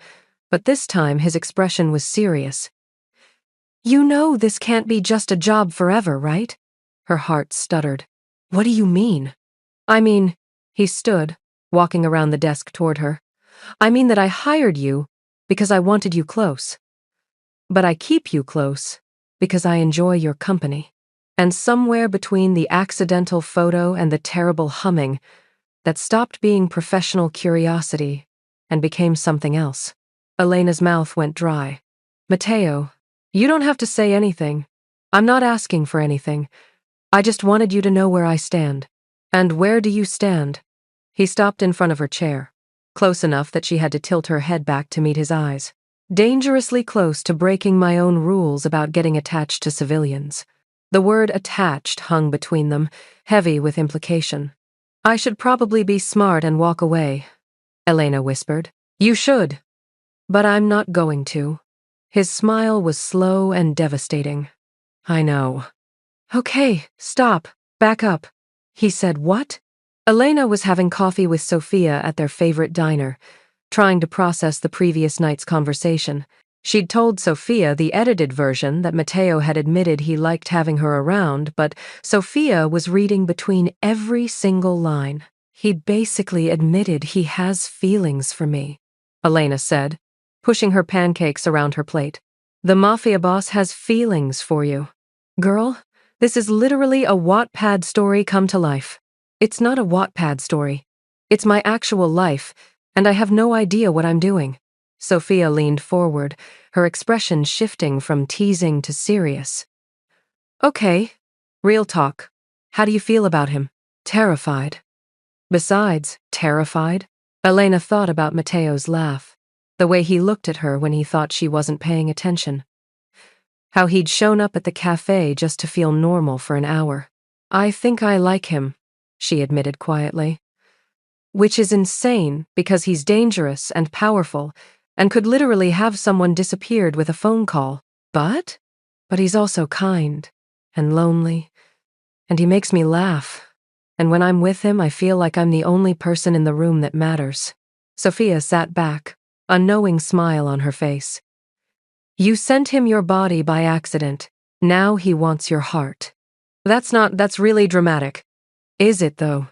but this time his expression was serious. You know this can't be just a job forever, right? Her heart stuttered. What do you mean? I mean, he stood, walking around the desk toward her. I mean that I hired you because I wanted you close. But I keep you close because I enjoy your company. And somewhere between the accidental photo and the terrible humming, that stopped being professional curiosity and became something else. Elena's mouth went dry. Matteo, you don't have to say anything. I'm not asking for anything. I just wanted you to know where I stand. And where do you stand? He stopped in front of her chair, close enough that she had to tilt her head back to meet his eyes. Dangerously close to breaking my own rules about getting attached to civilians. The word attached hung between them, heavy with implication. I should probably be smart and walk away, Elena whispered. You should. But I'm not going to. His smile was slow and devastating. I know. Okay, stop. Back up. He said what? Elena was having coffee with Sophia at their favorite diner, trying to process the previous night's conversation. She'd told Sophia the edited version that Matteo had admitted he liked having her around, but Sophia was reading between every single line. He basically admitted he has feelings for me, Elena said, pushing her pancakes around her plate. The Mafia boss has feelings for you. Girl, this is literally a Wattpad story come to life. It's not a Wattpad story. It's my actual life, and I have no idea what I'm doing. Sophia leaned forward, her expression shifting from teasing to serious. Okay, real talk. How do you feel about him? Terrified. Besides, terrified? Elena thought about Mateo's laugh, the way he looked at her when he thought she wasn't paying attention. How he'd shown up at the cafe just to feel normal for an hour. I think I like him, she admitted quietly. Which is insane because he's dangerous and powerful and could literally have someone disappeared with a phone call. But he's also kind and lonely, and he makes me laugh. And when I'm with him, I feel like I'm the only person in the room that matters. Sophia sat back, a knowing smile on her face. You sent him your body by accident. Now he wants your heart. That's really dramatic. Is it, though?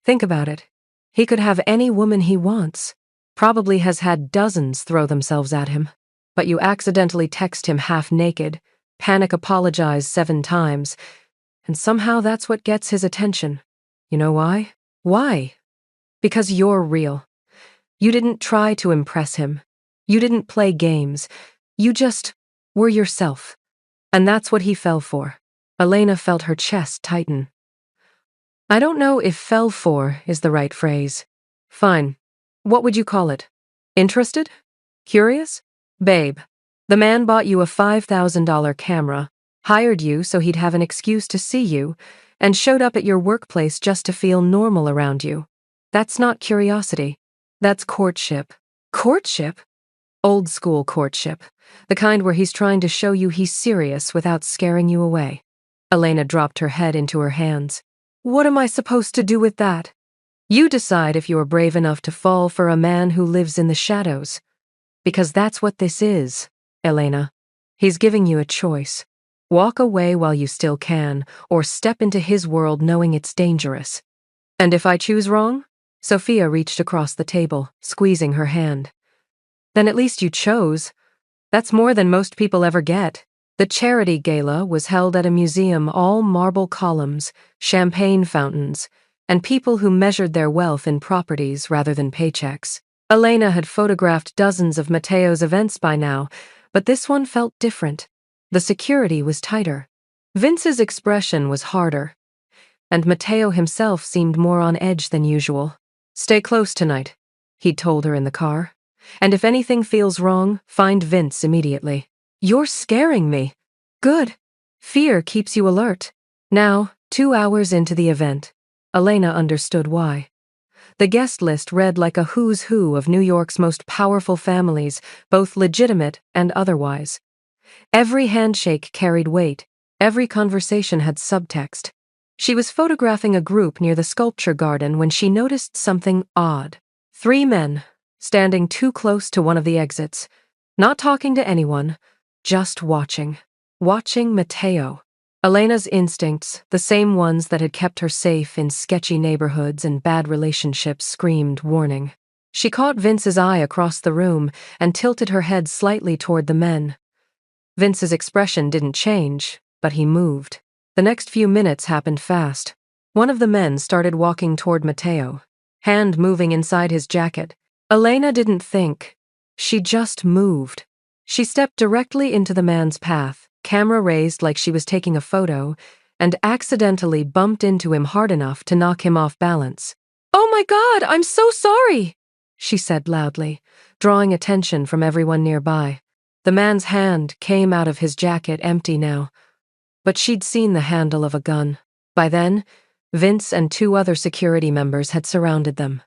Think about it. He could have any woman he wants. Probably has had dozens throw themselves at him. But you accidentally text him half naked, panic apologize 7 times, and somehow that's what gets his attention. You know why? Why? Because you're real. You didn't try to impress him. You didn't play games. You just were yourself. And that's what he fell for. Elena felt her chest tighten. I don't know if fell for is the right phrase. Fine. What would you call it? Interested? Curious? Babe, the man bought you a $5,000 camera, hired you so he'd have an excuse to see you, and showed up at your workplace just to feel normal around you. That's not curiosity. That's courtship. Courtship? Old school courtship. The kind where he's trying to show you he's serious without scaring you away. Elena dropped her head into her hands. What am I supposed to do with that? You decide if you're brave enough to fall for a man who lives in the shadows. Because that's what this is, Elena. He's giving you a choice. Walk away while you still can, or step into his world knowing it's dangerous. And if I choose wrong? Sophia reached across the table, squeezing her hand. Then at least you chose. That's more than most people ever get. The charity gala was held at a museum, all marble columns, champagne fountains, and people who measured their wealth in properties rather than paychecks. Elena had photographed dozens of Mateo's events by now, but this one felt different. The security was tighter. Vince's expression was harder, and Mateo himself seemed more on edge than usual. Stay close tonight, he'd told her in the car. And if anything feels wrong, find Vince immediately. You're scaring me. Good. Fear keeps you alert. Now, 2 hours into the event, Elena understood why. The guest list read like a who's who of New York's most powerful families, both legitimate and otherwise. Every handshake carried weight. Every conversation had subtext. She was photographing a group near the sculpture garden when she noticed something odd. 3 men, standing too close to one of the exits, not talking to anyone, just watching. Watching Mateo. Elena's instincts, the same ones that had kept her safe in sketchy neighborhoods and bad relationships, screamed warning. She caught Vince's eye across the room and tilted her head slightly toward the men. Vince's expression didn't change, but he moved. The next few minutes happened fast. One of the men started walking toward Mateo, hand moving inside his jacket. Elena didn't think. She just moved. She stepped directly into the man's path, camera raised like she was taking a photo, and accidentally bumped into him hard enough to knock him off balance. "Oh my God, I'm so sorry!" she said loudly, drawing attention from everyone nearby. The man's hand came out of his jacket empty now, but she'd seen the handle of a gun. By then, Vince and 2 other security members had surrounded them.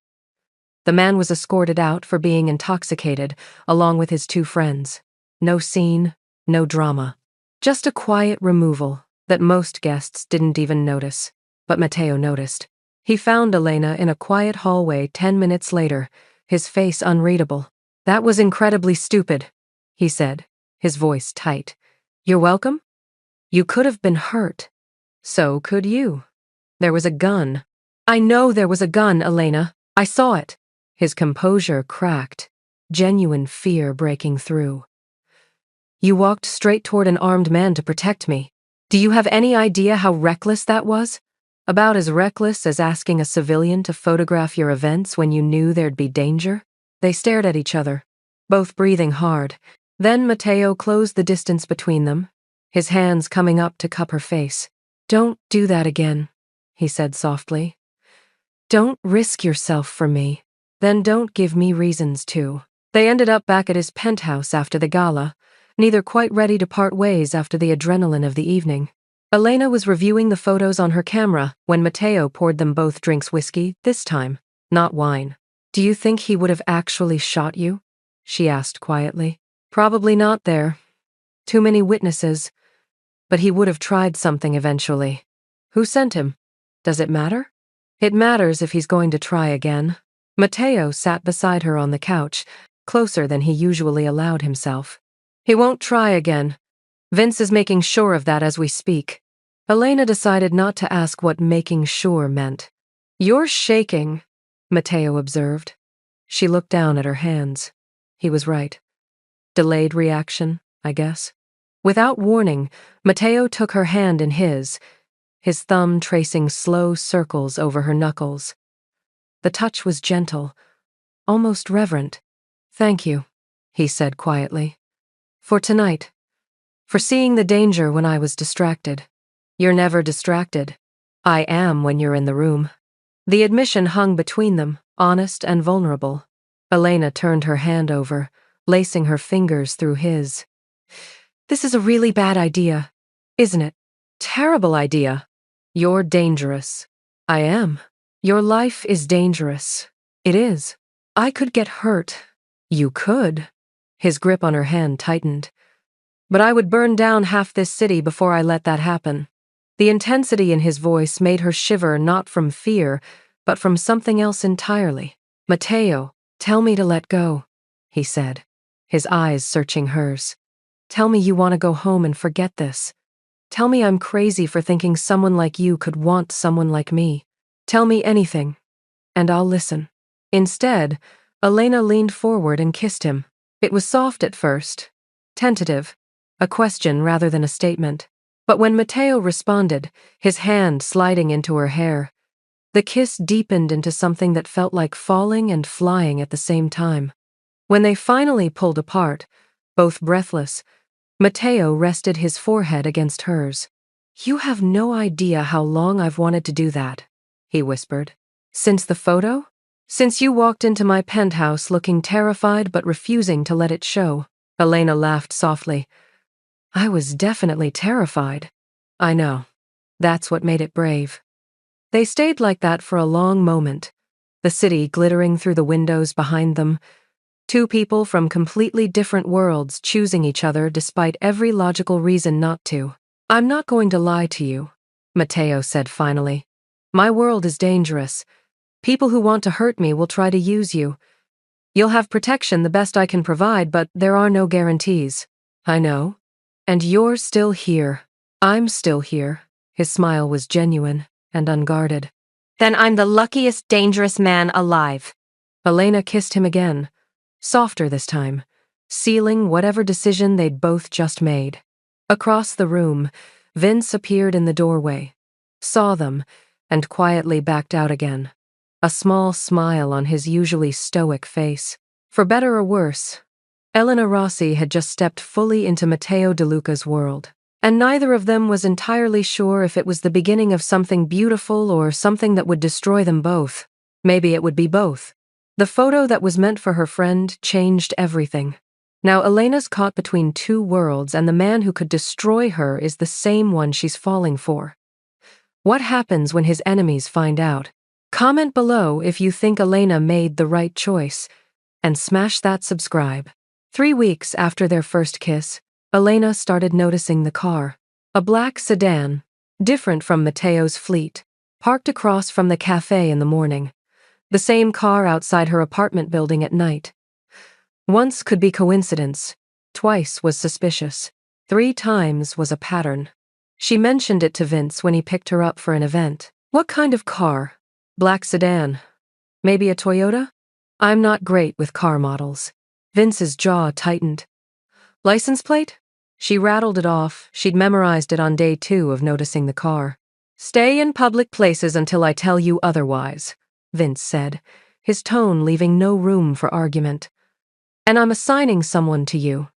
The man was escorted out for being intoxicated, along with his 2 friends. No scene, no drama. Just a quiet removal that most guests didn't even notice. But Mateo noticed. He found Elena in a quiet hallway 10 minutes later, his face unreadable. "That was incredibly stupid," he said, his voice tight. "You're welcome? You could have been hurt. So could you. There was a gun." "I know there was a gun, Elena. I saw it." His composure cracked, genuine fear breaking through. "You walked straight toward an armed man to protect me. Do you have any idea how reckless that was?" About as reckless as asking a civilian to photograph your events when you knew there'd be danger? They stared at each other, both breathing hard. Then Matteo closed the distance between them, his hands coming up to cup her face. "Don't do that again," he said softly. "Don't risk yourself for me. Then don't give me reasons to." They ended up back at his penthouse after the gala, neither quite ready to part ways after the adrenaline of the evening. Elena was reviewing the photos on her camera when Matteo poured them both drinks whiskey, this time, not wine. "Do you think he would have actually shot you?" she asked quietly. "Probably not there. Too many witnesses. But he would have tried something eventually. Who sent him? Does it matter?" "It matters if he's going to try again." Matteo sat beside her on the couch, closer than he usually allowed himself. "He won't try again. Vince is making sure of that as we speak." Elena decided not to ask what making sure meant. "You're shaking," Matteo observed. She looked down at her hands. He was right. Delayed reaction, I guess. Without warning, Matteo took her hand in his thumb tracing slow circles over her knuckles. The touch was gentle, almost reverent. "Thank you," he said quietly. "For tonight. For seeing the danger when I was distracted." "You're never distracted." "I am when you're in the room." The admission hung between them, honest and vulnerable. Elena turned her hand over, lacing her fingers through his. "This is a really bad idea, isn't it?" "Terrible idea. You're dangerous." "I am. Your life is dangerous." "It is. I could get hurt." "You could." His grip on her hand tightened. "But I would burn down half this city before I let that happen." The intensity in his voice made her shiver not from fear, but from something else entirely. "Matteo, tell me to let go," he said, his eyes searching hers. "Tell me you want to go home and forget this. Tell me I'm crazy for thinking someone like you could want someone like me. Tell me anything, and I'll listen." Instead, Elena leaned forward and kissed him. It was soft at first, tentative, a question rather than a statement. But when Matteo responded, his hand sliding into her hair, the kiss deepened into something that felt like falling and flying at the same time. When they finally pulled apart, both breathless, Matteo rested his forehead against hers. "You have no idea how long I've wanted to do that," he whispered. "Since the photo? Since you walked into my penthouse looking terrified but refusing to let it show." Elena laughed softly. "I was definitely terrified." "I know. That's what made it brave." They stayed like that for a long moment, the city glittering through the windows behind them, two people from completely different worlds choosing each other despite every logical reason not to. "I'm not going to lie to you," Matteo said finally. "My world is dangerous. People who want to hurt me will try to use you. You'll have protection the best I can provide, but there are no guarantees." "I know. And you're still here. I'm still here." His smile was genuine and unguarded. "Then I'm the luckiest dangerous man alive." Elena kissed him again, softer this time, sealing whatever decision they'd both just made. Across the room, Vince appeared in the doorway, saw them, and quietly backed out again, a small smile on his usually stoic face. For better or worse, Elena Rossi had just stepped fully into Matteo De Luca's world, and neither of them was entirely sure if it was the beginning of something beautiful or something that would destroy them both. Maybe it would be both. The photo that was meant for her friend changed everything. Now Elena's caught between two worlds, and the man who could destroy her is the same one she's falling for. What happens when his enemies find out? Comment below if you think Elena made the right choice, and smash that subscribe. 3 weeks after their first kiss, Elena started noticing the car. A black sedan, different from Matteo's fleet, parked across from the cafe in the morning. The same car outside her apartment building at night. Once could be coincidence, twice was suspicious, 3 times was a pattern. She mentioned it to Vince when he picked her up for an event. "What kind of car?" "Black sedan. Maybe a Toyota?" "I'm not great with car models." Vince's jaw tightened. "License plate?" She rattled it off. She'd memorized it on day 2 of noticing the car. Stay in public places until I tell you otherwise, Vince said, his tone leaving no room for argument. And I'm assigning someone to you.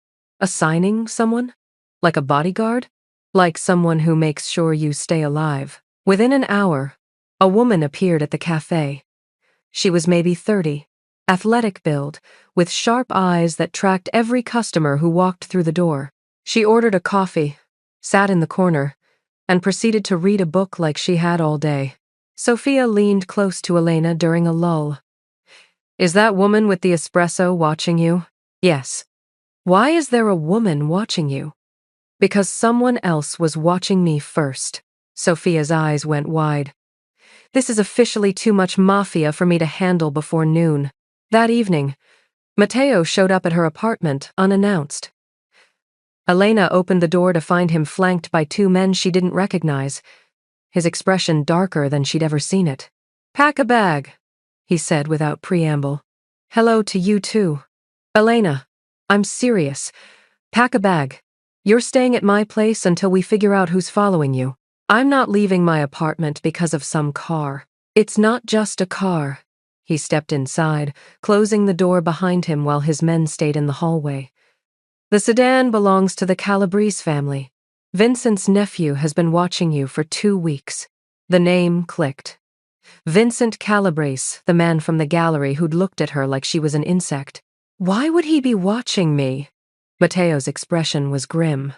Assigning someone? Like a bodyguard? Like someone who makes sure you stay alive. Within an hour, a woman appeared at the cafe. She was maybe 30, athletic build, with sharp eyes that tracked every customer who walked through the door. She ordered a coffee, sat in the corner, and proceeded to read a book like she had all day. Sophia leaned close to Elena during a lull. Is that woman with the espresso watching you? Yes. Why is there a woman watching you? Because someone else was watching me first. Sophia's eyes went wide. This is officially too much mafia for me to handle before noon. That evening, Matteo showed up at her apartment unannounced. Elena opened the door to find him flanked by two men she didn't recognize, his expression darker than she'd ever seen it. Pack a bag, he said without preamble. Hello to you too. Elena, I'm serious. Pack a bag. You're staying at my place until we figure out who's following you. I'm not leaving my apartment because of some car. It's not just a car. He stepped inside, closing the door behind him while his men stayed in the hallway. The sedan belongs to the Calabrese family. Vincent's nephew has been watching you for 2 weeks. The name clicked. Vincent Calabrese, the man from the gallery who'd looked at her like she was an insect. Why would he be watching me? Matteo's expression was grim.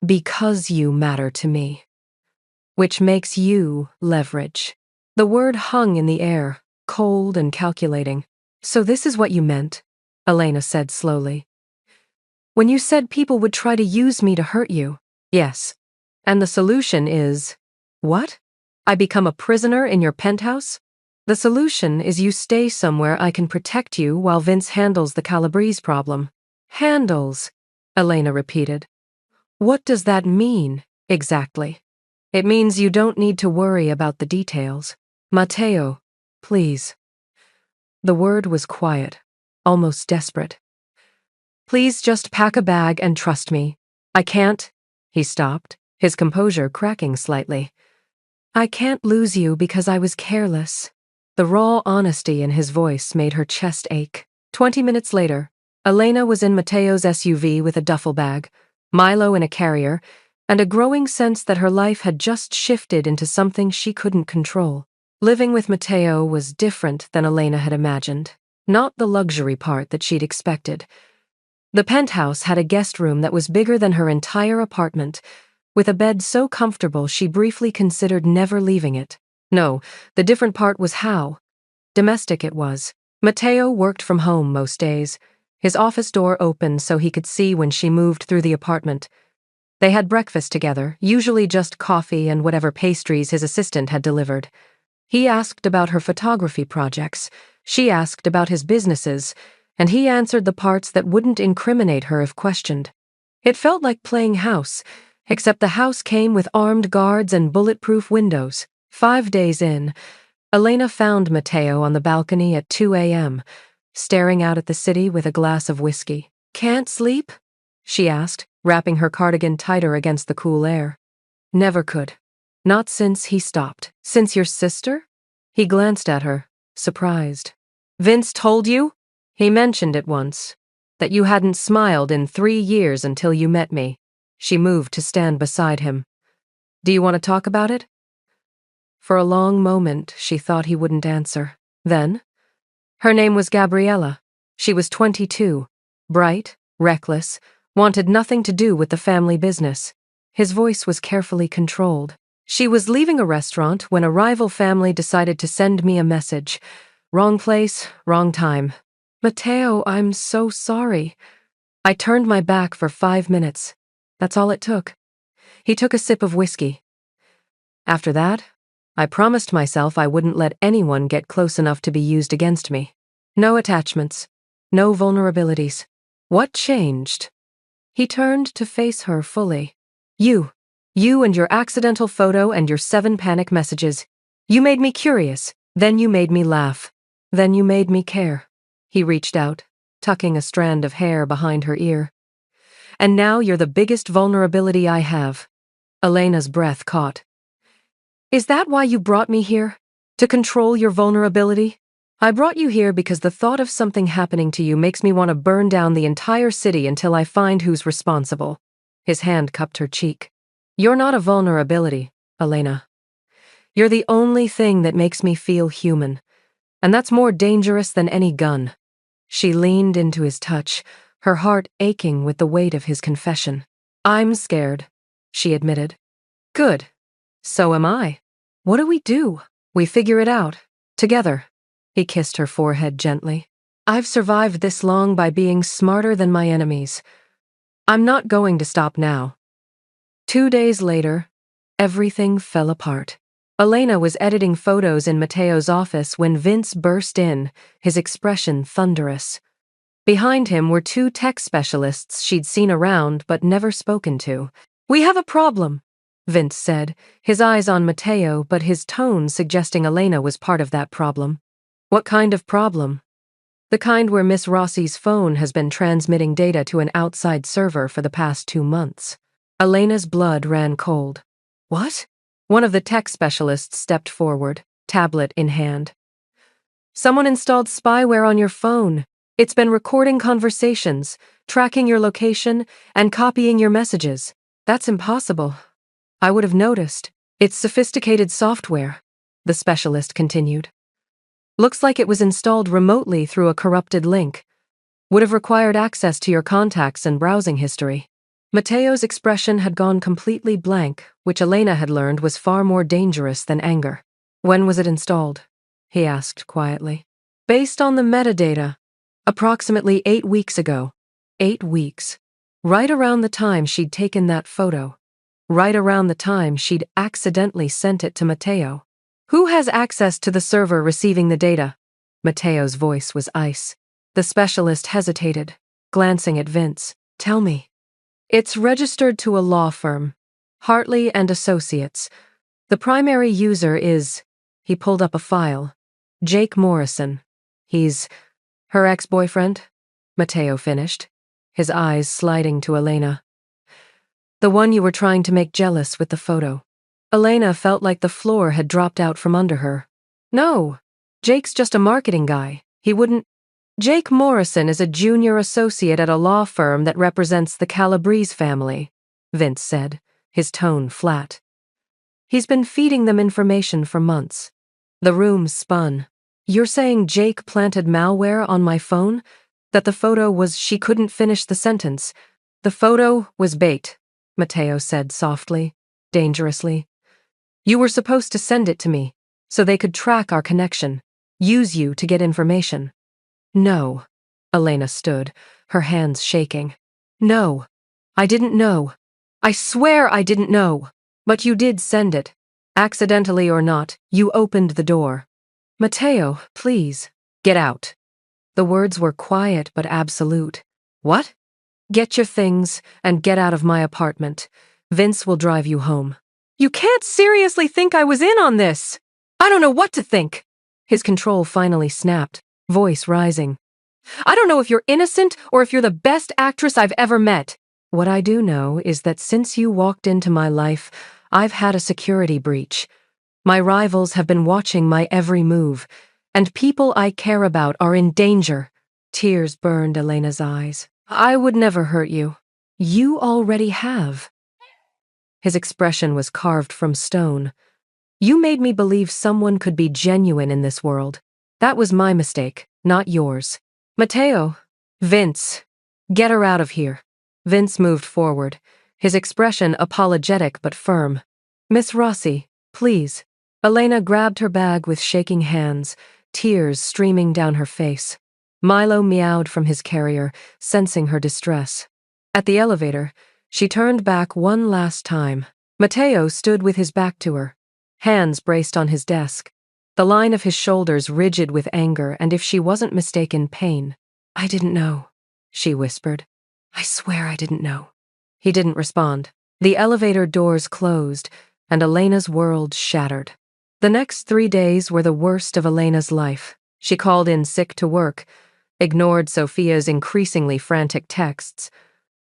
Because you matter to me. Which makes you leverage. The word hung in the air, cold and calculating. So this is what you meant, Elena said slowly. When you said people would try to use me to hurt you. Yes. And the solution is, what? I become a prisoner in your penthouse? The solution is you stay somewhere I can protect you while Vince handles the Calabrese problem. Handles, Elena repeated. What does that mean, exactly? It means you don't need to worry about the details. Matteo, please. The word was quiet, almost desperate. Please just pack a bag and trust me. I can't. He stopped, his composure cracking slightly. I can't lose you because I was careless. The raw honesty in his voice made her chest ache. 20 minutes later, Elena was in Matteo's SUV with a duffel bag, Milo in a carrier, and a growing sense that her life had just shifted into something she couldn't control. Living with Matteo was different than Elena had imagined, not the luxury part that she'd expected. The penthouse had a guest room that was bigger than her entire apartment, with a bed so comfortable she briefly considered never leaving it. No, the different part was how domestic it was. Matteo worked from home most days, his office door open so he could see when she moved through the apartment. They had breakfast together, usually just coffee and whatever pastries his assistant had delivered. He asked about her photography projects, she asked about his businesses, and he answered the parts that wouldn't incriminate her if questioned. It felt like playing house, except the house came with armed guards and bulletproof windows. 5 days in, Elena found Matteo on the balcony at 2 a.m., staring out at the city with a glass of whiskey. Can't sleep? She asked, wrapping her cardigan tighter against the cool air. Never could. Not since he stopped. Since your sister? He glanced at her, surprised. Vince told you? He mentioned it once. That you hadn't smiled in 3 years until you met me. She moved to stand beside him. Do you want to talk about it? For a long moment, she thought he wouldn't answer. Then, her name was Gabriella. She was 22, bright, reckless, wanted nothing to do with the family business. His voice was carefully controlled. She was leaving a restaurant when a rival family decided to send me a message. Wrong place, wrong time. Matteo, I'm so sorry. I turned my back for 5 minutes. That's all it took. He took a sip of whiskey. After that, I promised myself I wouldn't let anyone get close enough to be used against me. No attachments. No vulnerabilities. What changed? He turned to face her fully. You and your accidental photo and your 7 panic messages. You made me curious. Then you made me laugh. Then you made me care. He reached out, tucking a strand of hair behind her ear. And now you're the biggest vulnerability I have. Elena's breath caught. Is that why you brought me here? To control your vulnerability? I brought you here because the thought of something happening to you makes me want to burn down the entire city until I find who's responsible. His hand cupped her cheek. You're not a vulnerability, Elena. You're the only thing that makes me feel human. And that's more dangerous than any gun. She leaned into his touch, her heart aching with the weight of his confession. I'm scared, she admitted. Good. So am I. What do we do? We figure it out. Together. He kissed her forehead gently. I've survived this long by being smarter than my enemies. I'm not going to stop now. 2 days later, everything fell apart. Elena was editing photos in Mateo's office when Vince burst in, his expression thunderous. Behind him were 2 tech specialists she'd seen around but never spoken to. We have a problem, Vince said, his eyes on Mateo but his tone suggesting Elena was part of that problem. What kind of problem? The kind where Miss Rossi's phone has been transmitting data to an outside server for the past 2 months. Elena's blood ran cold. What? One of the tech specialists stepped forward, tablet in hand. Someone installed spyware on your phone. It's been recording conversations, tracking your location, and copying your messages. That's impossible. I would have noticed. It's sophisticated software, the specialist continued. Looks like it was installed remotely through a corrupted link. Would have required access to your contacts and browsing history. Mateo's expression had gone completely blank, which Elena had learned was far more dangerous than anger. When was it installed? He asked quietly. Based on the metadata, approximately 8 weeks ago. 8 weeks. Right around the time she'd taken that photo. Right around the time she'd accidentally sent it to Mateo. Who has access to the server receiving the data? Mateo's voice was ice. The specialist hesitated, glancing at Vince. Tell me. It's registered to a law firm, Hartley and Associates. The primary user is, he pulled up a file, Jake Morrison. He's her ex-boyfriend, Mateo finished, his eyes sliding to Elena. The one you were trying to make jealous with the photo. Elena felt like the floor had dropped out from under her. No, Jake's just a marketing guy. He wouldn't. Jake Morrison is a junior associate at a law firm that represents the Calabrese family, Vince said, his tone flat. He's been feeding them information for months. The room spun. You're saying Jake planted malware on my phone? That the photo was she couldn't finish the sentence. The photo was bait, Mateo said softly, dangerously. You were supposed to send it to me, so they could track our connection, use you to get information. No. Elena stood, her hands shaking. No. I didn't know. I swear I didn't know. But you did send it. Accidentally or not, you opened the door. Mateo, please, get out. The words were quiet but absolute. What? Get your things and get out of my apartment. Vince will drive you home. You can't seriously think I was in on this. I don't know what to think. His control finally snapped, voice rising. I don't know if you're innocent or if you're the best actress I've ever met. What I do know is that since you walked into my life, I've had a security breach. My rivals have been watching my every move, and people I care about are in danger. Tears burned Elena's eyes. I would never hurt you. You already have. His expression was carved from stone. You made me believe someone could be genuine in this world. That was my mistake, not yours. Mateo. Vince. Get her out of here. Vince moved forward, his expression apologetic but firm. Miss Rossi, please. Elena grabbed her bag with shaking hands, tears streaming down her face. Milo meowed from his carrier, sensing her distress. At the elevator, she turned back one last time. Mateo stood with his back to her, hands braced on his desk, the line of his shoulders rigid with anger and, if she wasn't mistaken, pain. I didn't know, she whispered. I swear I didn't know. He didn't respond. The elevator doors closed, and Elena's world shattered. The next 3 days were the worst of Elena's life. She called in sick to work, ignored Sophia's increasingly frantic texts.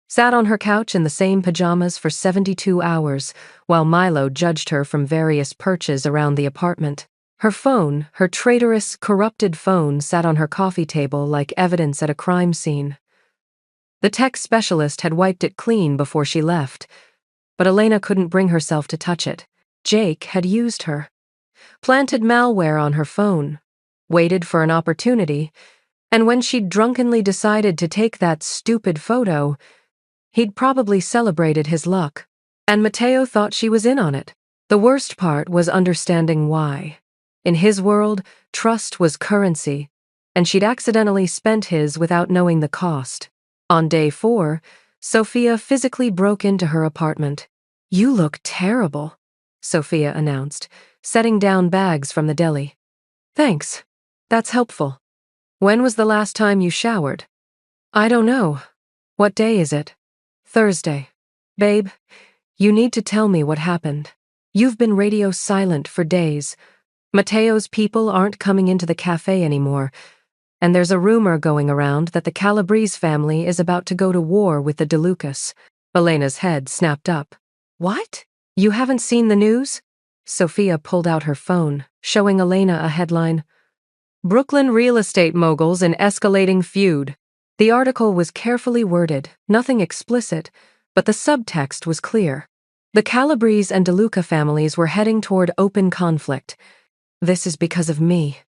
Sat on her couch in the same pajamas for 72 hours, while Milo judged her from various perches around the apartment. Her phone, her traitorous, corrupted phone, sat on her coffee table like evidence at a crime scene. The tech specialist had wiped it clean before she left, but Elena couldn't bring herself to touch it. Jake had used her, planted malware on her phone, waited for an opportunity, and when she'd drunkenly decided to take that stupid photo, he'd probably celebrated his luck. And Mateo thought she was in on it. The worst part was understanding why. In his world, trust was currency, and she'd accidentally spent his without knowing the cost. On day 4, Sophia physically broke into her apartment. "You look terrible," Sophia announced, setting down bags from the deli. "Thanks. That's helpful. When was the last time you showered?" "I don't know. What day is it?" "Thursday. Babe, you need to tell me what happened. You've been radio silent for days. Mateo's people aren't coming into the cafe anymore, and there's a rumor going around that the Calabrese family is about to go to war with the DeLucas." Elena's head snapped up. "What? You haven't seen the news?" Sophia pulled out her phone, showing Elena a headline. "Brooklyn real estate moguls in escalating feud." The article was carefully worded, nothing explicit, but the subtext was clear. The Calabrese and DeLuca families were heading toward open conflict. "This is because of me,"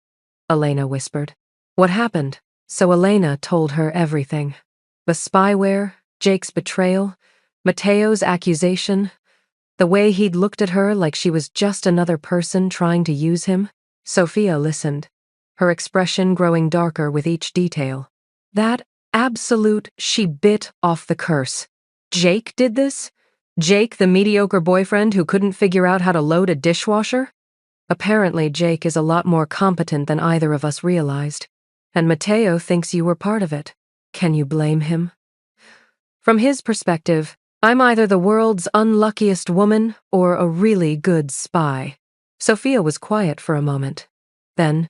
Elena whispered. "What happened?" So Elena told her everything. The spyware, Jake's betrayal, Mateo's accusation, the way he'd looked at her like she was just another person trying to use him. Sophia listened, her expression growing darker with each detail. That absolute, she bit off the curse. Jake did this? Jake, the mediocre boyfriend who couldn't figure out how to load a dishwasher? Apparently, Jake is a lot more competent than either of us realized. And Mateo thinks you were part of it. Can you blame him? From his perspective, I'm either the world's unluckiest woman or a really good spy. Sophia was quiet for a moment. Then,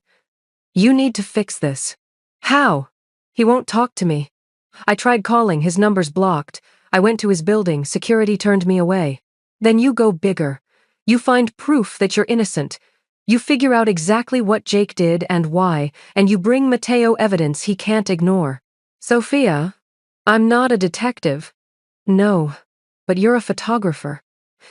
"You need to fix this." "How?" "He won't talk to me. I tried calling, his number's blocked. I went to his building, security turned me away." "Then you go bigger. You find proof that you're innocent. You figure out exactly what Jake did and why, and you bring Mateo evidence he can't ignore." "Sophia, I'm not a detective." "No, but you're a photographer.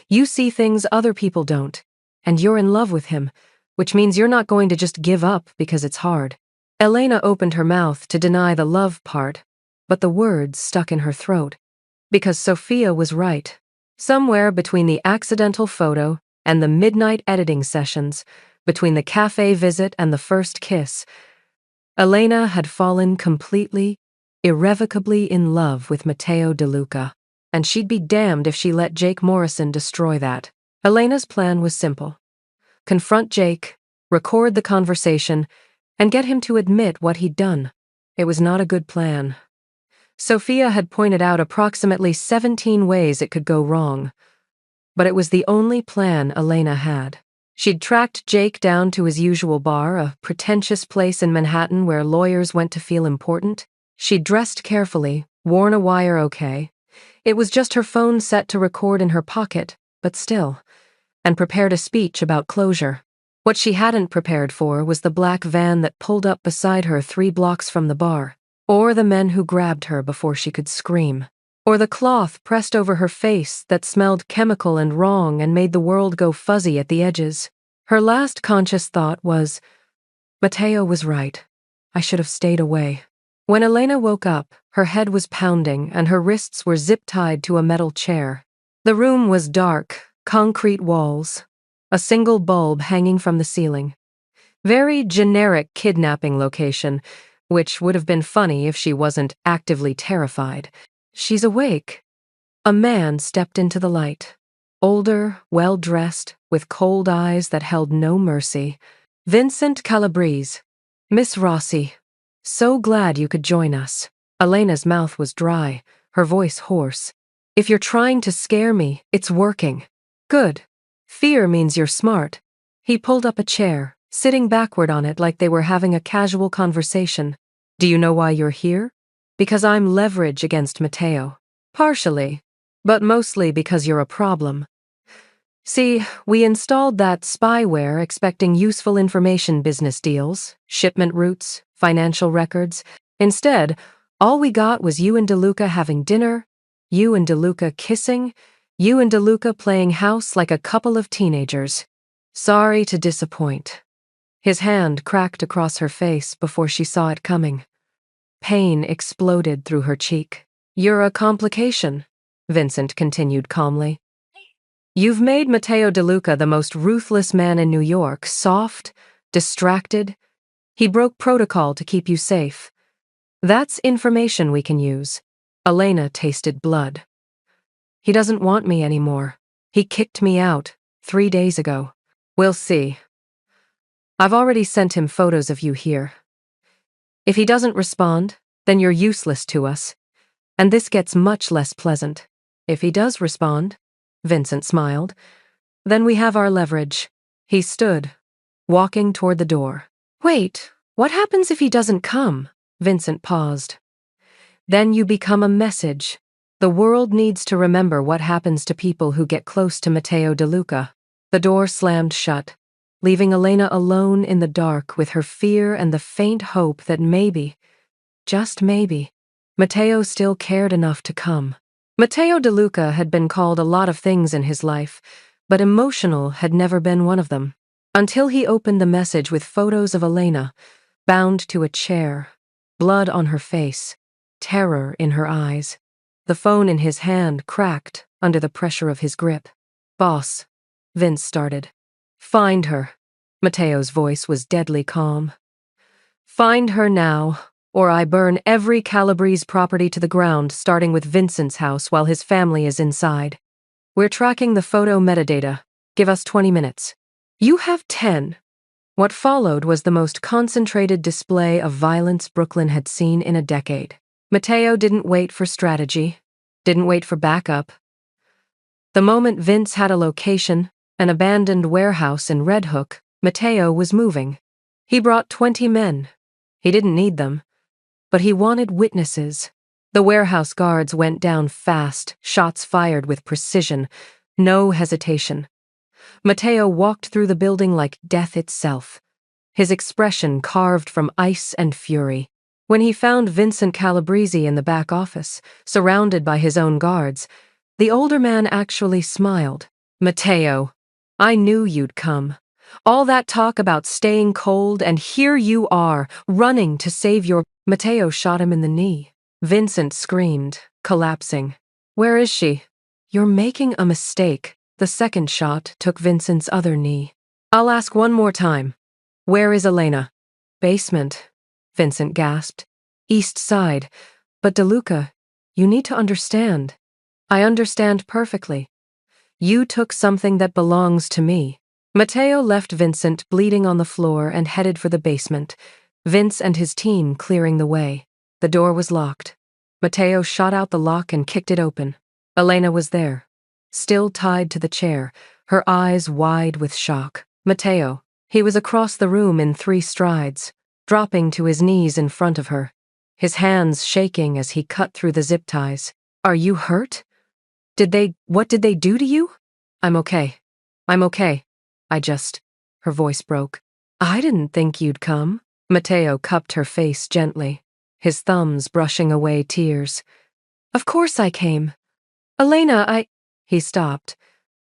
You see things other people don't, and you're in love with him, which means you're not going to just give up because it's hard." Elena opened her mouth to deny the love part, but the words stuck in her throat. Because Sophia was right. Somewhere between the accidental photo and the midnight editing sessions, between the cafe visit and the first kiss, Elena had fallen completely, irrevocably in love with Mateo DeLuca, and she'd be damned if she let Jake Morrison destroy that. Elena's plan was simple. Confront Jake, record the conversation, and get him to admit what he'd done. It was not a good plan. Sophia had pointed out approximately 17 ways it could go wrong, but it was the only plan Elena had. She'd tracked Jake down to his usual bar, a pretentious place in Manhattan where lawyers went to feel important. She'd dressed carefully, worn a wire okay. It was just her phone set to record in her pocket, but still, and prepared a speech about closure. What she hadn't prepared for was the black van that pulled up beside her 3 blocks from the bar, or the men who grabbed her before she could scream, or the cloth pressed over her face that smelled chemical and wrong and made the world go fuzzy at the edges. Her last conscious thought was, Mateo was right. I should have stayed away. When Elena woke up, her head was pounding and her wrists were zip-tied to a metal chair. The room was dark, concrete walls, a single bulb hanging from the ceiling. Very generic kidnapping location, which would have been funny if she wasn't actively terrified. She's awake. A man stepped into the light. Older, well-dressed, with cold eyes that held no mercy. Vincent Calabrese. "Miss Rossi, so glad you could join us." Elena's mouth was dry, her voice hoarse. "If you're trying to scare me, it's working." "Good. Fear means you're smart." He pulled up a chair, sitting backward on it like they were having a casual conversation. "Do you know why you're here?" "Because I'm leverage against Mateo." Partially, but mostly because you're a problem. See, we installed that spyware expecting useful information business deals, shipment routes, financial records. Instead, all we got was you and DeLuca having dinner, you and DeLuca kissing, you and DeLuca playing house like a couple of teenagers. Sorry to disappoint. His hand cracked across her face before she saw it coming. Pain exploded through her cheek. You're a complication, Vincent continued calmly. You've made Matteo DeLuca the most ruthless man in New York, soft, distracted. He broke protocol to keep you safe. That's information we can use. Elena tasted blood. He doesn't want me anymore. He kicked me out 3 days ago. We'll see. I've already sent him photos of you here. If he doesn't respond, then you're useless to us. And this gets much less pleasant. If he does respond, Vincent smiled, then we have our leverage. He stood, walking toward the door. Wait, what happens if he doesn't come? Vincent paused. Then you become a message. The world needs to remember what happens to people who get close to Matteo DeLuca. The door slammed shut, leaving Elena alone in the dark with her fear and the faint hope that maybe, just maybe, Matteo still cared enough to come. Matteo DeLuca had been called a lot of things in his life, but emotional had never been one of them. Until he opened the message with photos of Elena, bound to a chair, blood on her face, terror in her eyes. The phone in his hand cracked under the pressure of his grip. Boss, Vince started. Find her. Matteo's voice was deadly calm. Find her now, or I burn every Calabrese property to the ground, starting with Vincent's house while his family is inside. We're tracking the photo metadata. Give us 20 minutes. You have 10. What followed was the most concentrated display of violence Brooklyn had seen in a decade. Matteo didn't wait for strategy, didn't wait for backup. The moment Vince had a location, an abandoned warehouse in Red Hook, Matteo was moving. He brought 20 men. He didn't need them, but he wanted witnesses. The warehouse guards went down fast, shots fired with precision, no hesitation. Matteo walked through the building like death itself, his expression carved from ice and fury. When he found Vincent Calabrese in the back office, surrounded by his own guards, the older man actually smiled. Matteo, I knew you'd come. All that talk about staying cold, and here you are, running to save your... Matteo shot him in the knee. Vincent screamed, collapsing. Where is she? You're making a mistake. The second shot took Vincent's other knee. I'll ask one more time. Where is Elena? Basement, Vincent gasped. East side. But DeLuca, you need to understand. I understand perfectly. You took something that belongs to me. Matteo left Vincent bleeding on the floor and headed for the basement, Vince and his team clearing the way. The door was locked. Matteo shot out the lock and kicked it open. Elena was there, still tied to the chair, her eyes wide with shock. Matteo, he was across the room in 3 strides, dropping to his knees in front of her, his hands shaking as he cut through the zip ties. Are you hurt? What did they do to you? I'm okay. Her voice broke. I didn't think you'd come. Matteo cupped her face gently, his thumbs brushing away tears. Of course I came. Elena, He stopped,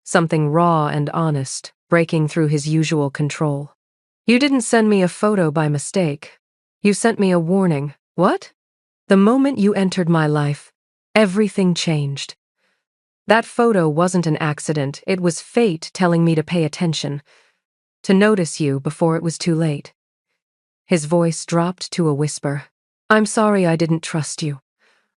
something raw and honest breaking through his usual control. You didn't send me a photo by mistake. You sent me a warning. What? The moment you entered my life, everything changed. That photo wasn't an accident, it was fate telling me to pay attention, to notice you before it was too late. His voice dropped to a whisper. I'm sorry I didn't trust you.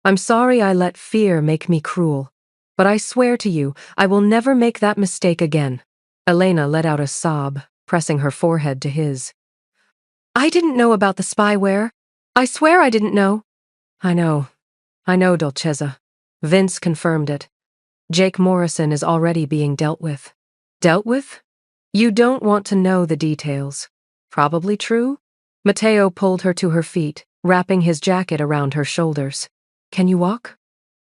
I'm sorry I let fear make me cruel. But I swear to you, I will never make that mistake again. Elena let out a sob, pressing her forehead to his. I didn't know about the spyware. I swear I didn't know. I know, Dolcezza. Vince confirmed it. Jake Morrison is already being dealt with. Dealt with? You don't want to know the details. Probably true? Matteo pulled her to her feet, wrapping his jacket around her shoulders. Can you walk?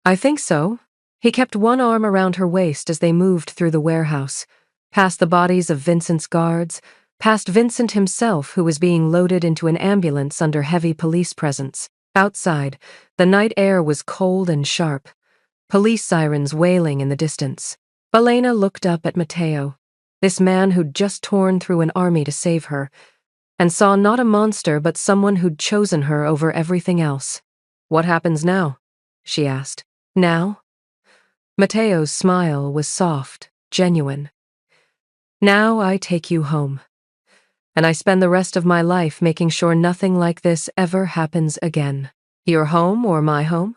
I think so. He kept one arm around her waist as they moved through the warehouse, past the bodies of Vincent's guards, past Vincent himself, who was being loaded into an ambulance under heavy police presence. Outside, the night air was cold and sharp, police sirens wailing in the distance. Elena looked up at Matteo, this man who'd just torn through an army to save her, and saw not a monster but someone who'd chosen her over everything else. "What happens now?" she asked. "Now?" Matteo's smile was soft, genuine. "Now I take you home. And I spend the rest of my life making sure nothing like this ever happens again." "Your home or my home?"